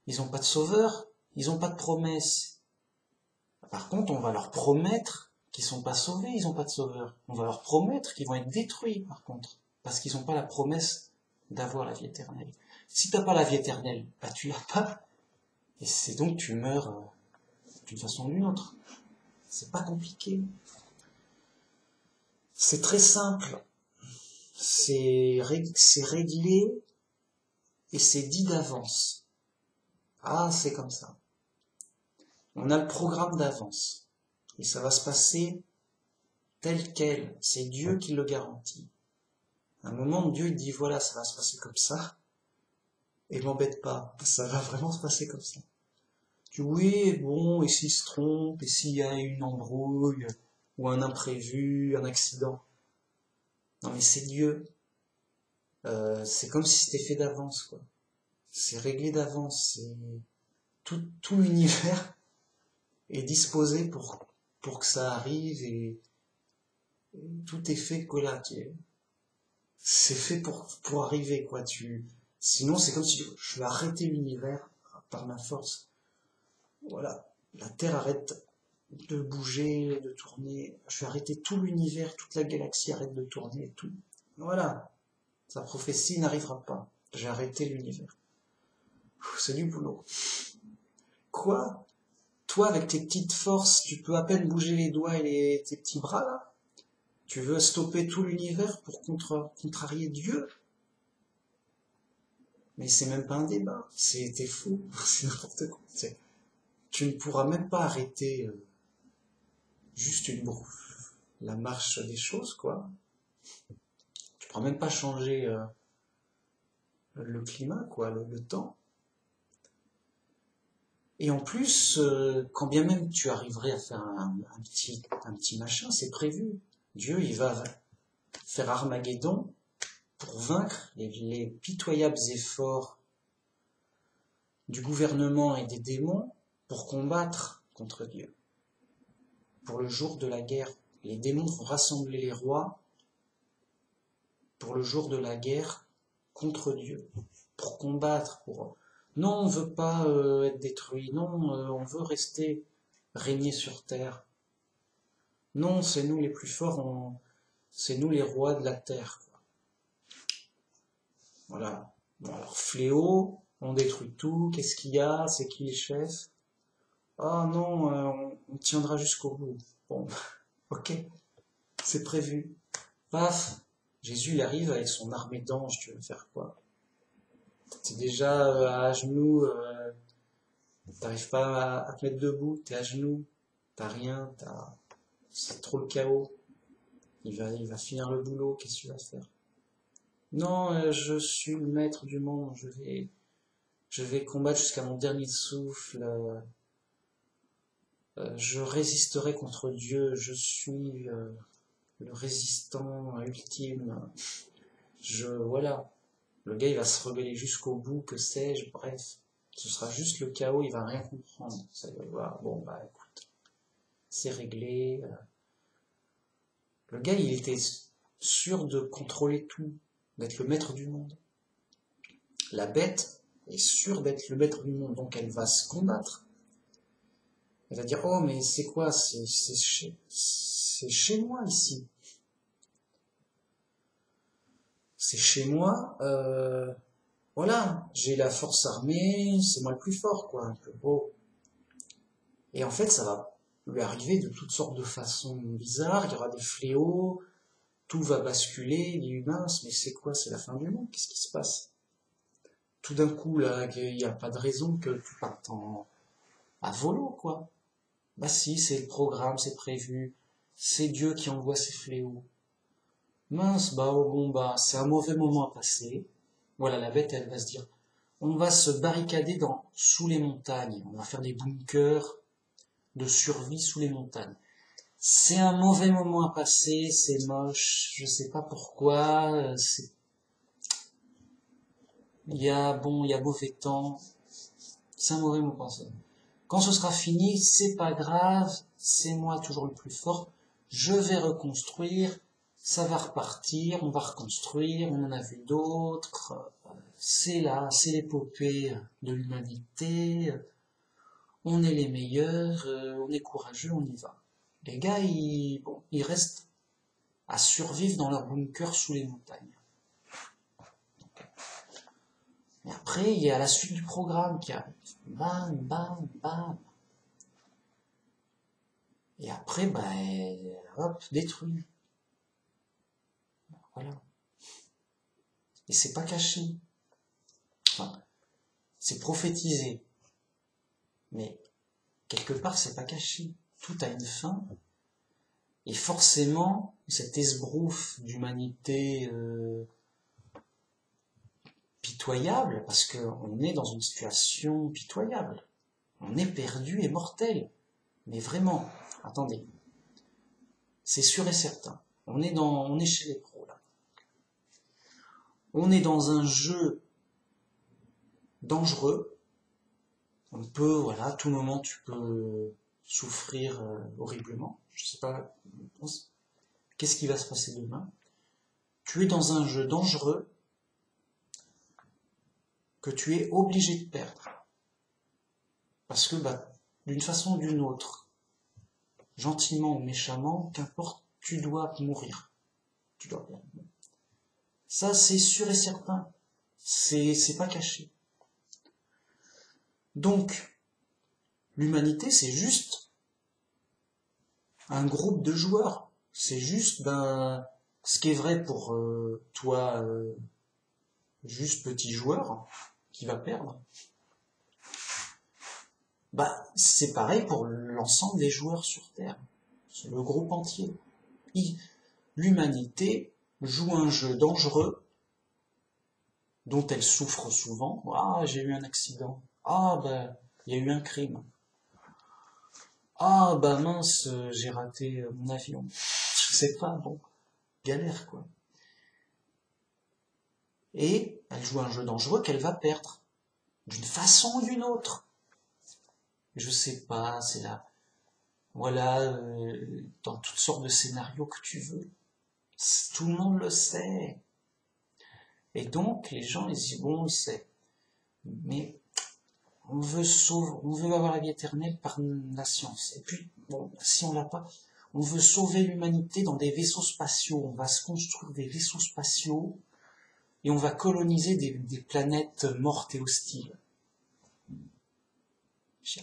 Ils n'ont pas de sauveur, ils n'ont pas de promesse. Par contre, on va leur promettre qu'ils ne sont pas sauvés, ils n'ont pas de sauveur. On va leur promettre qu'ils vont être détruits, par contre, parce qu'ils n'ont pas la promesse d'avoir la vie éternelle. Si tu n'as pas la vie éternelle, bah tu l'as pas. Et c'est donc tu meurs d'une façon ou d'une autre. C'est pas compliqué. C'est très simple. C'est réglé et c'est dit d'avance. Ah, c'est comme ça. On a le programme d'avance. Et ça va se passer tel quel. C'est Dieu qui le garantit. À un moment, Dieu il dit, voilà, ça va se passer comme ça. Et m'embête pas. Ça va vraiment se passer comme ça. Tu dis, oui, bon, et s'il se trompe, et s'il y a une embrouille, ou un imprévu, un accident. Non, mais c'est Dieu. C'est comme si c'était fait d'avance, quoi. C'est réglé d'avance. C'est tout l'univers est disposé pour que ça arrive et tout est fait, quoi, là. C'est fait pour arriver, quoi. Sinon, c'est comme si je vais arrêter l'univers par ma force. Voilà. La Terre arrête de bouger, de tourner. Je vais arrêter tout l'univers, toute la galaxie arrête de tourner et tout. Voilà. Sa prophétie n'arrivera pas. J'ai arrêté l'univers. C'est du boulot. Quoi? Toi, avec tes petites forces, tu peux à peine bouger les doigts et tes petits bras, là? Tu veux stopper tout l'univers pour contrarier Dieu? Mais c'est même pas un débat. T'es fou. C'est n'importe quoi. Tu ne pourras même pas arrêter juste la marche des choses, quoi. Tu pourras même pas changer le climat, quoi, le temps. Et en plus, quand bien même tu arriverais à faire un petit machin, c'est prévu. Dieu, il va faire Armageddon pour vaincre les pitoyables efforts du gouvernement et des démons pour combattre contre Dieu. Pour le jour de la guerre, les démons vont rassembler les rois pour le jour de la guerre contre Dieu, pour combattre, Non, on veut pas être détruit, non, on veut régner sur terre. Non, c'est nous les plus forts, c'est nous les rois de la terre. Quoi. Voilà. Bon, alors, fléau, on détruit tout, qu'est-ce qu'il y a, c'est qui les chefs? Ah non, on tiendra jusqu'au bout. Bon, ok, c'est prévu. Paf, Jésus il arrive avec son armée d'anges, tu veux faire quoi? T'es déjà à genoux, t'arrives pas à te mettre debout, t'es à genoux, t'as rien, c'est trop le chaos. Il va finir le boulot, qu'est-ce que tu vas faire? Non, je suis le maître du monde, je vais combattre jusqu'à mon dernier souffle, je résisterai contre Dieu, je suis le résistant ultime. Voilà. Le gars, il va se rebeller jusqu'au bout, que sais-je, bref. Ce sera juste le chaos, il va rien comprendre. Ça va voir, bon, bah, écoute, c'est réglé. Le gars, il était sûr de contrôler tout, d'être le maître du monde. La bête est sûre d'être le maître du monde, donc elle va se combattre. Elle va dire, oh, mais c'est quoi? C'est chez moi, ici. C'est chez moi, voilà, j'ai la force armée, c'est moi le plus fort, quoi, un peu beau. Et en fait, ça va lui arriver de toutes sortes de façons bizarres, il y aura des fléaux, tout va basculer, il dit mince, mais c'est quoi, c'est la fin du monde, qu'est-ce qui se passe? Tout d'un coup, là, il n'y a pas de raison que tu partes à volo, quoi. Bah si, c'est le programme, c'est prévu, c'est Dieu qui envoie ces fléaux. Mince, bah oh, bon, bah c'est un mauvais moment à passer. Voilà, la bête, elle va se dire, on va se barricader sous les montagnes, on va faire des bunkers de survie sous les montagnes. C'est un mauvais moment à passer, c'est moche, je sais pas pourquoi, il y a mauvais temps, c'est un mauvais moment à passer. Quand ce sera fini, c'est pas grave, c'est moi toujours le plus fort, je vais reconstruire, ça va repartir, on va reconstruire, on en a vu d'autres, c'est là, c'est l'épopée de l'humanité, on est les meilleurs, on est courageux, on y va. Les gars, ils restent à survivre dans leur bunker sous les montagnes. Et après, il y a la suite du programme qui arrive. Bam, bam, bam. Et après, hop, détruit. Voilà. Et c'est pas caché. Enfin, c'est prophétisé. Mais, quelque part, c'est pas caché. Tout a une fin. Et forcément, cet esbrouf d'humanité pitoyable, parce qu'on est dans une situation pitoyable. On est perdu et mortel. Mais vraiment, attendez, c'est sûr et certain. On est chez les pros là. On est dans un jeu dangereux. On peut, voilà, à tout moment tu peux souffrir horriblement. Je sais pas, qu'est-ce qui va se passer demain? Tu es dans un jeu dangereux que tu es obligé de perdre. Parce que, d'une façon ou d'une autre, gentiment ou méchamment, qu'importe, tu dois mourir. Tu dois perdre. Ça, c'est sûr et certain. C'est pas caché. Donc, l'humanité, c'est juste un groupe de joueurs. C'est juste, ce qui est vrai pour toi, juste petit joueur, qui va perdre. C'est pareil pour l'ensemble des joueurs sur Terre. C'est le groupe entier. L'humanité joue un jeu dangereux dont elle souffre souvent. Ah, j'ai eu un accident. Ah, il y a eu un crime. Ah, mince, j'ai raté mon avion. Je sais pas, bon, galère, quoi. Et elle joue un jeu dangereux qu'elle va perdre. D'une façon ou d'une autre. Je sais pas, c'est là. Voilà, dans toutes sortes de scénarios que tu veux. Tout le monde le sait. Et donc, les gens, ils disent, bon, on le sait. Mais on veut avoir la vie éternelle par la science. Et puis, bon, si on l'a pas, on veut sauver l'humanité dans des vaisseaux spatiaux. On va se construire des vaisseaux spatiaux et on va coloniser des planètes mortes et hostiles.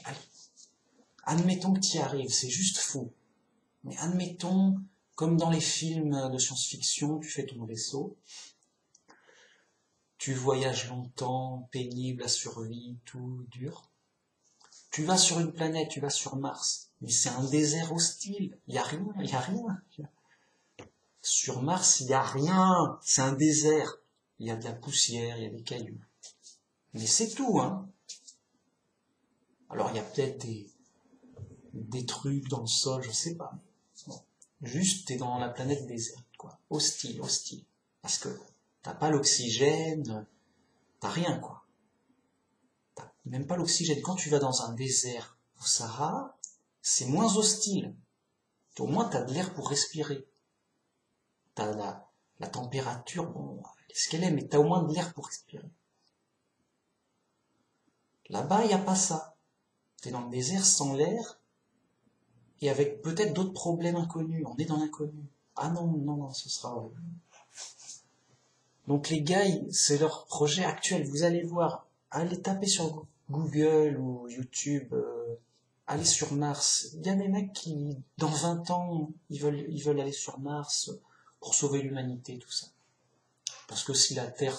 Allez, admettons que tu y arrives, c'est juste faux. Mais admettons, comme dans les films de science-fiction, tu fais ton vaisseau, tu voyages longtemps, pénible, la survie, tout dur. Tu vas sur une planète, tu vas sur Mars, mais c'est un désert hostile, il y a rien. Sur Mars, il y a rien, c'est un désert. Il y a de la poussière, il y a des cailloux. Mais c'est tout, hein. Alors il y a peut-être des trucs dans le sol, je sais pas. Bon. Juste, t'es dans la planète déserte, quoi. Hostile. Parce que t'as pas l'oxygène, t'as rien, quoi. T'as même pas l'oxygène. Quand tu vas dans un désert au Sahara, c'est moins hostile. Au moins, t'as de l'air pour respirer. T'as la température, bon, qu'est-ce qu'elle est, mais t'as au moins de l'air pour respirer. Là-bas, il n'y a pas ça. T'es dans le désert sans l'air, et avec peut-être d'autres problèmes inconnus. On est dans l'inconnu. Ah non, ce sera horrible. Donc les gars, c'est leur projet actuel. Vous allez voir, allez taper sur Google ou YouTube, allez sur Mars. Il y a des mecs qui, dans 20 ans, ils veulent aller sur Mars pour sauver l'humanité, tout ça. Parce que si la Terre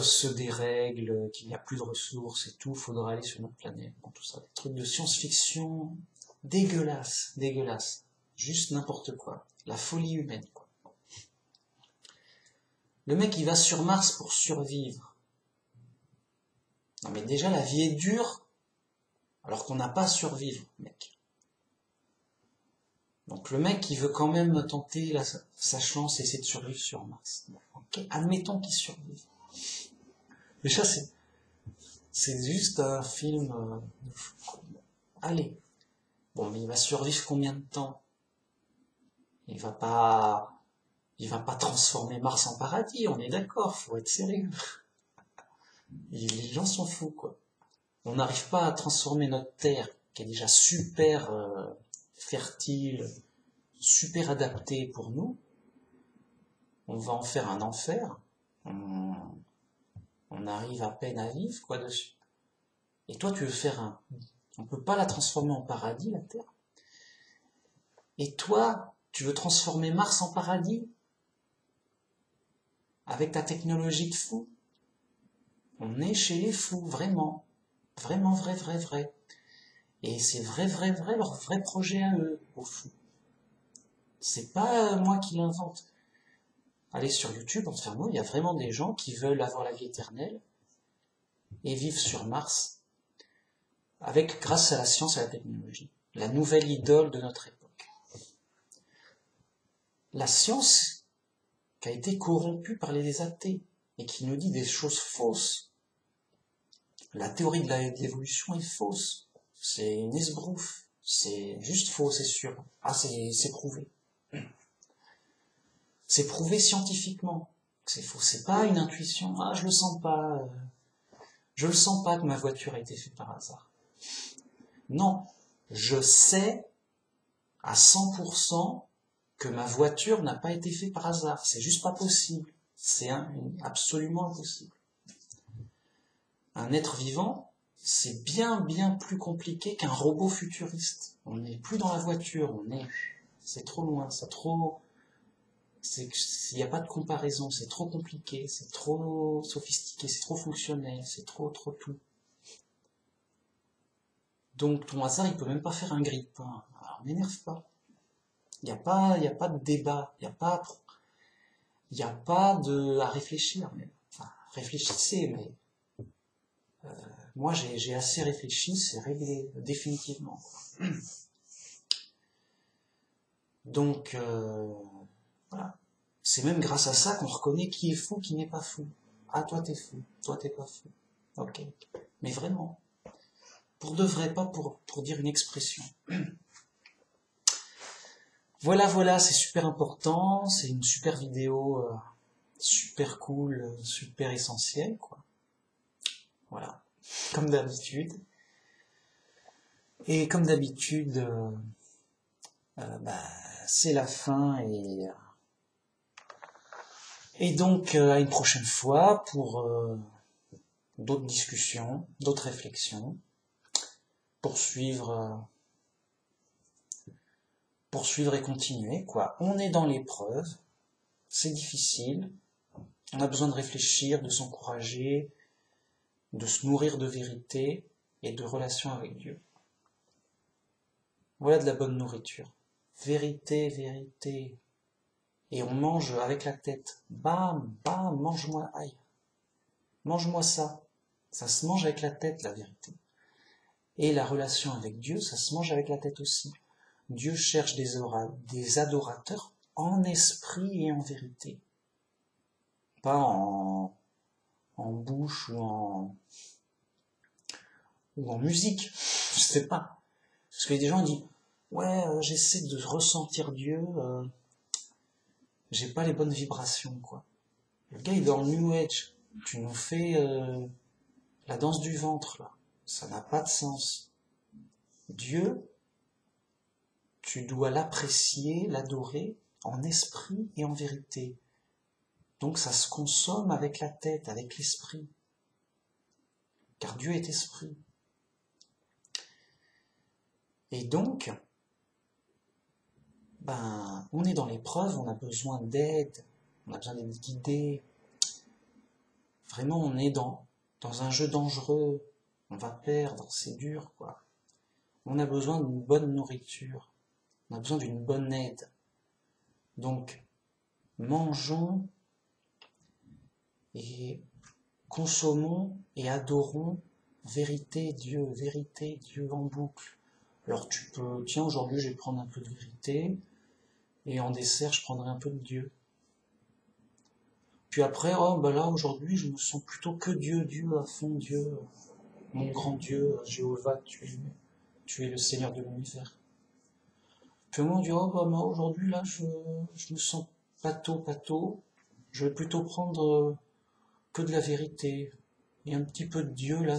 se dérègle, qu'il n'y a plus de ressources et tout, faudra aller sur notre planète. Bon, tout ça, des trucs de science-fiction dégueulasse. Juste n'importe quoi. La folie humaine, quoi. Le mec, il va sur Mars pour survivre. Non mais déjà, la vie est dure, alors qu'on n'a pas à survivre, mec. Donc le mec, il veut quand même tenter sa chance et essayer de survivre sur Mars. Okay. Admettons qu'il survive. Déjà, C'est juste un film de fou, quoi. Allez. Bon, mais il va survivre combien de temps? Il va pas, il va pas transformer Mars en paradis, on est d'accord, faut être sérieux. Les gens s'en foutent, quoi. On n'arrive pas à transformer notre Terre, qui est déjà super fertile, super adaptée pour nous. On va en faire un enfer. On, on arrive à peine à vivre, quoi, dessus. Et toi, tu veux faire un... On peut pas la transformer en paradis, la Terre. Et toi, tu veux transformer Mars en paradis? Avec ta technologie de fou? On est chez les fous, vraiment. Vraiment vrai, vrai, vrai. Et c'est vrai, vrai, vrai, leur vrai projet à eux, aux fous. C'est pas moi qui l'invente. Allez sur YouTube, entièrement, il y a vraiment des gens qui veulent avoir la vie éternelle et vivre sur Mars, avec, grâce à la science et à la technologie. La nouvelle idole de notre époque. La science qui a été corrompue par les athées et qui nous dit des choses fausses. La théorie de l'évolution est fausse. C'est une esbrouffe. C'est juste faux, c'est sûr. Ah, c'est prouvé. C'est prouvé scientifiquement que c'est faux. C'est pas une intuition. Ah, je le sens pas. Je le sens pas que ma voiture a été faite par hasard. Non, je sais à 100% que ma voiture n'a pas été faite par hasard. C'est juste pas possible. C'est absolument impossible. Un être vivant, c'est bien, bien plus compliqué qu'un robot futuriste. On n'est plus dans la voiture, c'est trop loin, il n'y a pas de comparaison, c'est trop compliqué, c'est trop sophistiqué, c'est trop fonctionnel, c'est trop tout. Donc ton hasard, il peut même pas faire un grille-pain. Alors m'énerve pas. Il n'y a pas de débat, il y a pas à réfléchir. Mais, enfin, réfléchissez, mais moi j'ai assez réfléchi, c'est réglé définitivement. Donc voilà. C'est même grâce à ça qu'on reconnaît qui est fou, qui n'est pas fou. Ah, toi t'es fou, toi t'es pas fou. Ok. Mais vraiment. Pour de vrai, pas pour dire une expression. Voilà, voilà, c'est super important, c'est une super vidéo, super cool, super essentielle, quoi. Voilà, comme d'habitude. Et comme d'habitude, bah, c'est la fin et donc à une prochaine fois pour d'autres discussions, d'autres réflexions, poursuivre et continuer, quoi. On est dans l'épreuve, c'est difficile, on a besoin de réfléchir, de s'encourager, de se nourrir de vérité et de relations avec Dieu. Voilà de la bonne nourriture. Vérité, vérité. Et on mange avec la tête. Bam, bam, mange-moi, aïe. Mange-moi ça. Ça se mange avec la tête, la vérité. Et la relation avec Dieu, ça se mange avec la tête aussi. Dieu cherche des adorateurs en esprit et en vérité. Pas en bouche ou en musique. Je sais pas. Parce que des gens disent, ouais, j'essaie de ressentir Dieu, j'ai pas les bonnes vibrations, quoi. Le gars, il est dans le New Age. Tu nous fais la danse du ventre, là. Ça n'a pas de sens. Dieu, tu dois l'apprécier, l'adorer en esprit et en vérité. Donc ça se consomme avec la tête, avec l'esprit. Car Dieu est esprit. Et donc, ben, on est dans l'épreuve, on a besoin d'aide, on a besoin d'être guidé. Vraiment, on est dans un jeu dangereux. On va perdre, c'est dur, quoi. On a besoin d'une bonne nourriture. On a besoin d'une bonne aide. Donc, mangeons et consommons et adorons vérité Dieu en boucle. Alors tu peux, tiens, aujourd'hui je vais prendre un peu de vérité, et en dessert je prendrai un peu de Dieu. Puis après, oh bah là aujourd'hui je me sens plutôt que Dieu à fond, Dieu. mon grand Dieu, Jéhovah, tu es le Seigneur de l'univers. Puis moi, on dit, oh, bah, moi, aujourd'hui, là, je me sens pâteau, je vais plutôt prendre que de la vérité, et un petit peu de Dieu, là,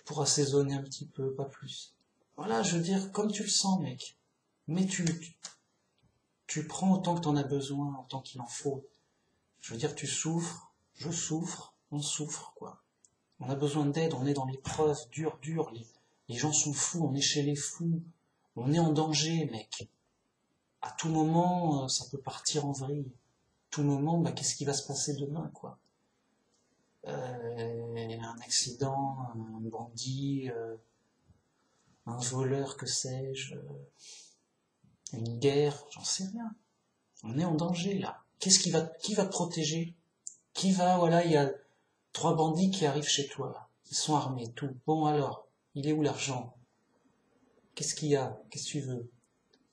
pour assaisonner un petit peu, pas plus. Voilà, je veux dire, comme tu le sens, mec. Mais tu prends autant que t'en as besoin, autant qu'il en faut. Je veux dire, tu souffres, je souffre, on souffre, quoi. On a besoin d'aide, on est dans l'épreuve, dur, les gens sont fous, on est chez les fous, on est en danger, mec. À tout moment, ça peut partir en vrille. À tout moment, bah, qu'est-ce qui va se passer demain, quoi. Un accident, un bandit, un voleur, que sais-je, une guerre, j'en sais rien. On est en danger, là. Qui va te protéger? Voilà, il y a 3 bandits qui arrivent chez toi, là. Ils sont armés, tout. Bon, alors, il est où l'argent? Qu'est-ce qu'il y a? Qu'est-ce que tu veux?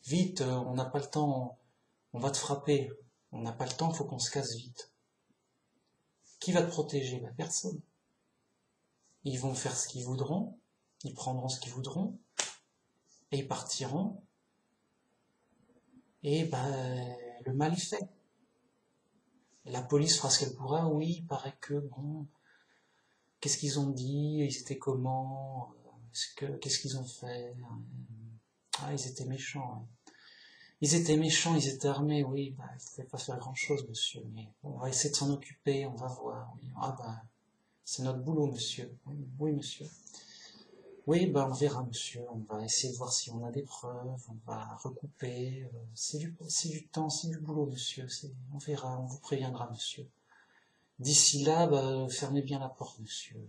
Vite, on n'a pas le temps, on va te frapper. On n'a pas le temps, il faut qu'on se casse vite. Qui va te protéger? Bah, personne. Ils vont faire ce qu'ils voudront, ils prendront ce qu'ils voudront, et ils partiront, et ben, le mal est fait. La police fera ce qu'elle pourra, oui, il paraît que, bon, qu'est-ce qu'ils ont dit, ils étaient comment, qu'est-ce qu'ils ont fait, ah, ils étaient méchants, hein. Ils étaient méchants, ils étaient armés, oui, bah, il ne fallait pas faire grand-chose, monsieur, mais bon, on va essayer de s'en occuper, on va voir, oui, ah bah, c'est notre boulot, monsieur, oui, monsieur. Oui, bah, on verra, monsieur, on va essayer de voir si on a des preuves, on va recouper, c'est du temps, c'est du boulot, monsieur, on verra, on vous préviendra, monsieur. D'ici là, bah, fermez bien la porte, monsieur,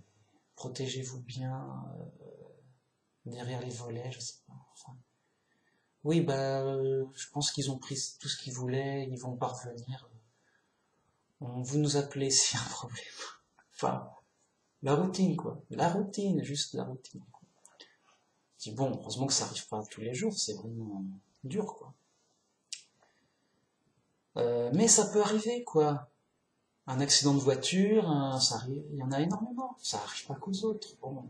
protégez-vous bien, derrière les volets, je sais pas, enfin. Oui, bah, je pense qu'ils ont pris tout ce qu'ils voulaient, ils vont parvenir. Vous nous appelez s'il y a un problème. Enfin, la routine, quoi. La routine, juste la routine. Je dis, bon, heureusement que ça arrive pas tous les jours, c'est vraiment dur, quoi. Mais ça peut arriver, quoi. Un accident de voiture, ça arrive, il y en a énormément. Ça arrive pas qu'aux autres. Bon.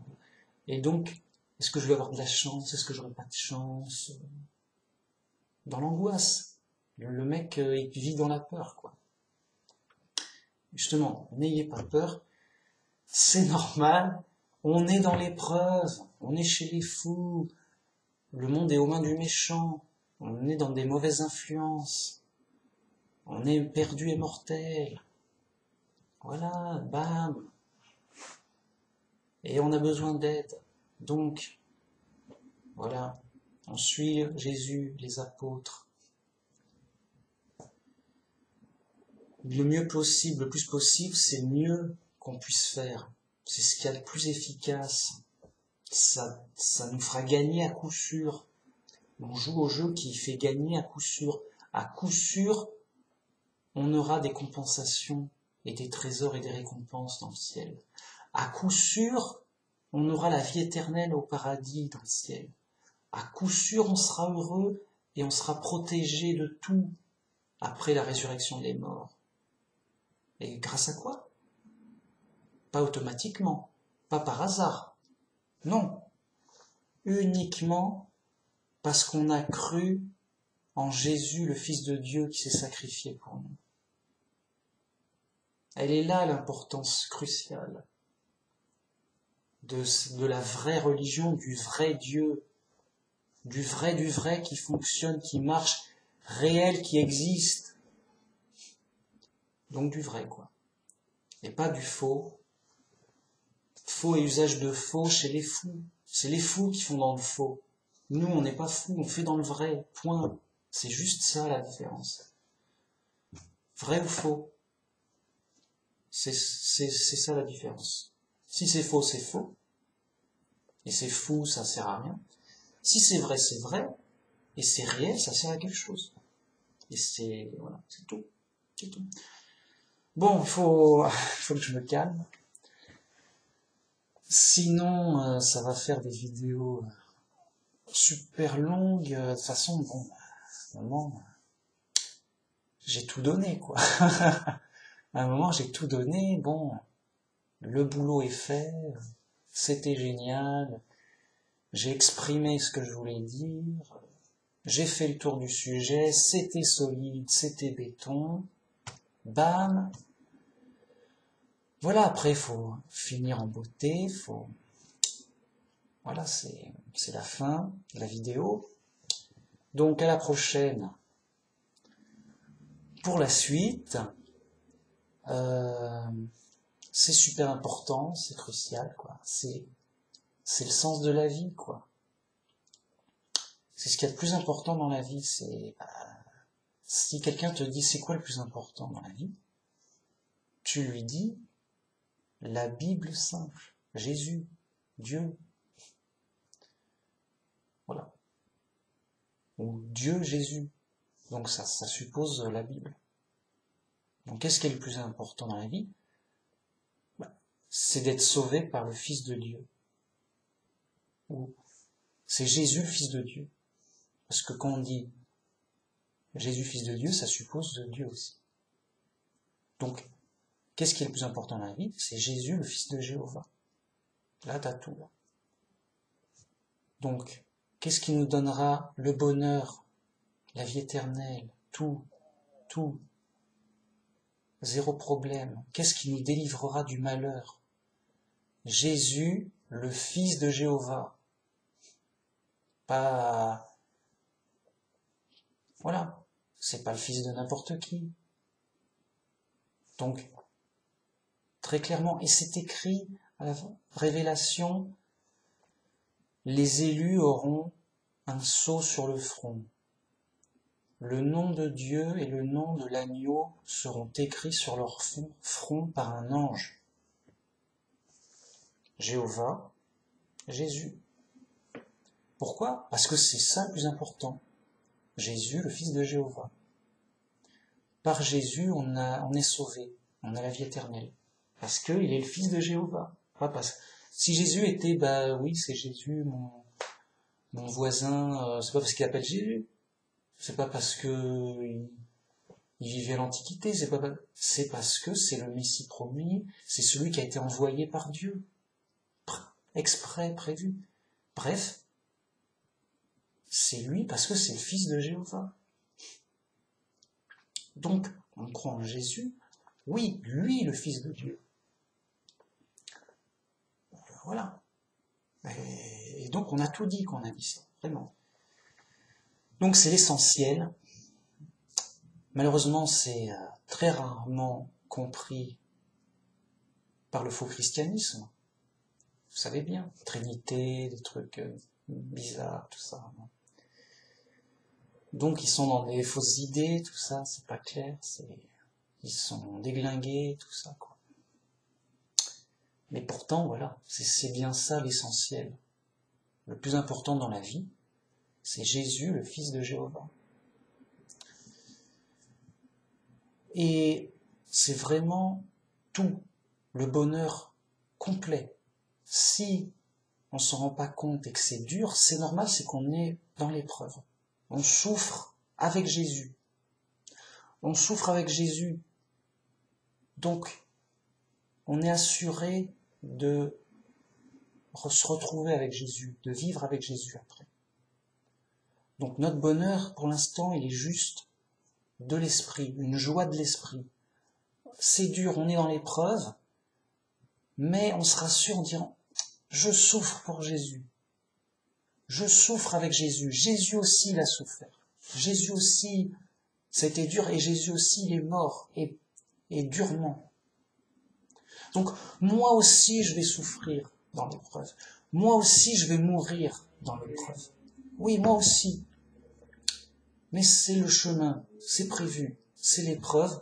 Et donc, est-ce que je vais avoir de la chance? Est-ce que j'aurai pas de chance? Dans l'angoisse. Le mec, il vit dans la peur, quoi. Justement, n'ayez pas peur, c'est normal, on est dans l'épreuve, on est chez les fous, le monde est aux mains du méchant, on est dans des mauvaises influences, on est perdu et mortel. Voilà, bam. Et on a besoin d'aide. Donc, voilà, on suit Jésus, les apôtres. Le mieux possible, le plus possible, c'est le mieux qu'on puisse faire. C'est ce qu'il y a de plus efficace. Ça nous fera gagner à coup sûr. On joue au jeu qui fait gagner à coup sûr. À coup sûr, on aura des compensations et des trésors et des récompenses dans le ciel. À coup sûr, on aura la vie éternelle au paradis dans le ciel. À coup sûr, on sera heureux et on sera protégé de tout après la résurrection des morts. Et grâce à quoi? Pas automatiquement, pas par hasard. Non, uniquement parce qu'on a cru en Jésus, le Fils de Dieu, qui s'est sacrifié pour nous. Elle est là l'importance cruciale de la vraie religion, du vrai Dieu, du vrai qui fonctionne, qui marche, réel, qui existe. Donc du vrai, quoi. Et pas du faux. Faux et usage de faux chez les fous. C'est les fous qui font dans le faux. Nous, on n'est pas fous, on fait dans le vrai. Point. C'est juste ça la différence. Vrai ou faux? C'est ça la différence. Si c'est faux, c'est faux. Et c'est fou, ça sert à rien. Si c'est vrai, et c'est réel, ça sert à quelque chose. Et voilà, c'est tout. C'est tout. Bon, il faut que je me calme. Sinon, ça va faire des vidéos super longues. De toute façon, bon, vraiment, j'ai tout donné, quoi. À un moment, j'ai tout donné. Bon, le boulot est fait, c'était génial, j'ai exprimé ce que je voulais dire, j'ai fait le tour du sujet, c'était solide, c'était béton, bam. Voilà, après, il faut finir en beauté, voilà, c'est la fin de la vidéo. Donc, à la prochaine pour la suite. C'est super important, c'est crucial, quoi. C'est le sens de la vie, quoi. C'est ce qu'il y a de plus important dans la vie. Si quelqu'un te dit c'est quoi le plus important dans la vie, tu lui dis la Bible simple, Jésus, Dieu, voilà, ou Dieu, Jésus. Donc ça suppose la Bible. Donc qu'est-ce qui est le plus important dans la vie? C'est d'être sauvé par le Fils de Dieu. Ou c'est Jésus, le Fils de Dieu. Parce que quand on dit Jésus, Fils de Dieu, ça suppose de Dieu aussi. Donc, qu'est-ce qui est le plus important dans la vie? C'est Jésus, le Fils de Jéhovah. Là, t'as tout. Là. Donc, qu'est-ce qui nous donnera le bonheur, la vie éternelle, tout, zéro problème. Qu'est-ce qui nous délivrera du malheur? Jésus, le Fils de Jéhovah. Pas... Voilà, c'est pas le fils de n'importe qui. Donc, très clairement, et c'est écrit à la Révélation, les élus auront un sceau sur le front. Le nom de Dieu et le nom de l'agneau seront écrits sur leur front par un ange. Jéhovah, Jésus. Pourquoi? Parce que c'est ça le plus important. Jésus, le Fils de Jéhovah. Par Jésus, on est sauvé, on a la vie éternelle. Parce qu'il est le Fils de Jéhovah. Pas parce... Si Jésus était, oui, c'est Jésus, mon voisin, c'est pas parce qu'il appelle Jésus. C'est pas parce que il vivait à l'Antiquité, c'est parce que c'est le Messie promis, c'est celui qui a été envoyé par Dieu. Exprès, prévu. Bref, c'est lui parce que c'est le Fils de Jéhovah. Donc, on croit en Jésus, oui, lui, le Fils de Dieu. Voilà. Et donc, on a tout dit qu'on a dit ça, vraiment. Donc, c'est l'essentiel. Malheureusement, c'est très rarement compris par le faux christianisme. Vous savez bien, Trinité, des trucs bizarres, tout ça. Donc, ils sont dans des fausses idées, tout ça, c'est pas clair, ils sont déglingués, tout ça, quoi. Mais pourtant, voilà, c'est bien ça l'essentiel. Le plus important dans la vie, c'est Jésus, le Fils de Jéhovah. Et c'est vraiment tout, le bonheur complet. Si on s'en rend pas compte et que c'est dur, c'est normal, c'est qu'on est dans l'épreuve. On souffre avec Jésus. On souffre avec Jésus. Donc, on est assuré de se retrouver avec Jésus, de vivre avec Jésus après. Donc notre bonheur, pour l'instant, il est juste de l'esprit, une joie de l'esprit. C'est dur, on est dans l'épreuve, mais on se rassure en disant « Je souffre pour Jésus. Je souffre avec Jésus. Jésus aussi, il a souffert. Jésus aussi, c'était dur, et Jésus aussi, il est mort, et durement. Donc, moi aussi, je vais souffrir dans l'épreuve. Moi aussi, je vais mourir dans l'épreuve. Oui, moi aussi. Mais c'est le chemin, c'est prévu, c'est l'épreuve.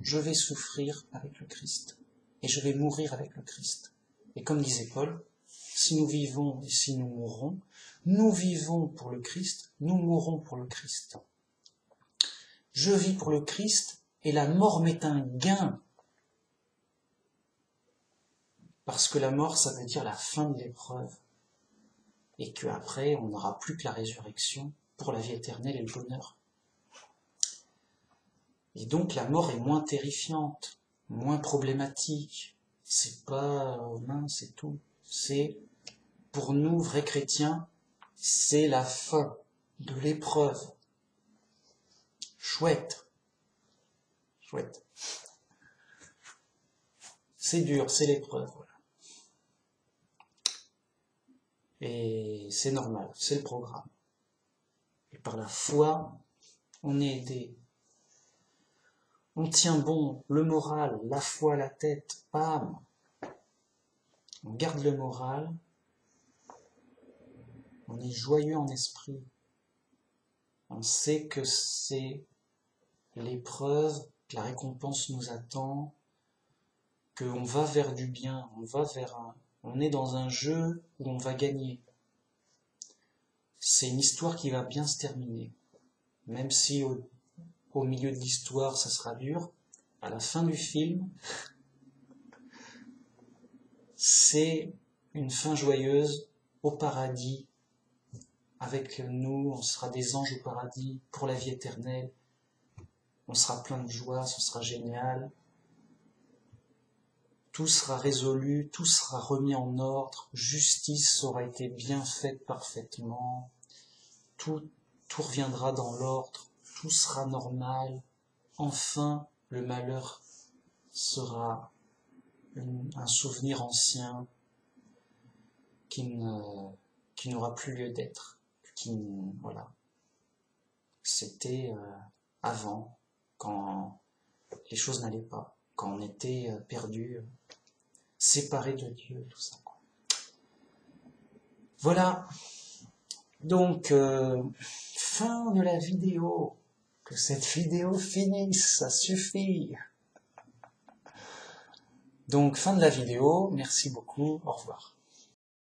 Je vais souffrir avec le Christ. Et je vais mourir avec le Christ. Et comme disait Paul, si nous vivons et si nous mourrons, nous vivons pour le Christ, nous mourrons pour le Christ. Je vis pour le Christ et la mort m'est un gain. Parce que la mort, ça veut dire la fin de l'épreuve. Et qu'après, on n'aura plus que la résurrection pour la vie éternelle et le bonheur. Et donc la mort est moins terrifiante, moins problématique. c'est pas humain, c'est tout. C'est, pour nous, vrais chrétiens, c'est la fin de l'épreuve. Chouette. Chouette. C'est dur, c'est l'épreuve, voilà. Et c'est normal, c'est le programme. Et par la foi, on est aidé. On tient bon, le moral, la foi, la tête, bam. On garde le moral. On est joyeux en esprit. On sait que c'est l'épreuve, que la récompense nous attend, qu'on va vers du bien, on est dans un jeu où on va gagner. C'est une histoire qui va bien se terminer. Même si au milieu de l'histoire, ça sera dur, à la fin du film, c'est une fin joyeuse au paradis. Avec nous, on sera des anges au paradis pour la vie éternelle. On sera plein de joie, ce sera génial. Tout sera résolu, tout sera remis en ordre, justice aura été bien faite parfaitement, tout reviendra dans l'ordre, tout sera normal. Enfin, le malheur sera un souvenir ancien qui n'aura plus lieu d'être. Voilà. C'était avant, quand les choses n'allaient pas, quand on était perdu, séparé de Dieu, tout ça. Voilà. Donc, fin de la vidéo. Que cette vidéo finisse, ça suffit. Donc, fin de la vidéo. Merci beaucoup. Au revoir.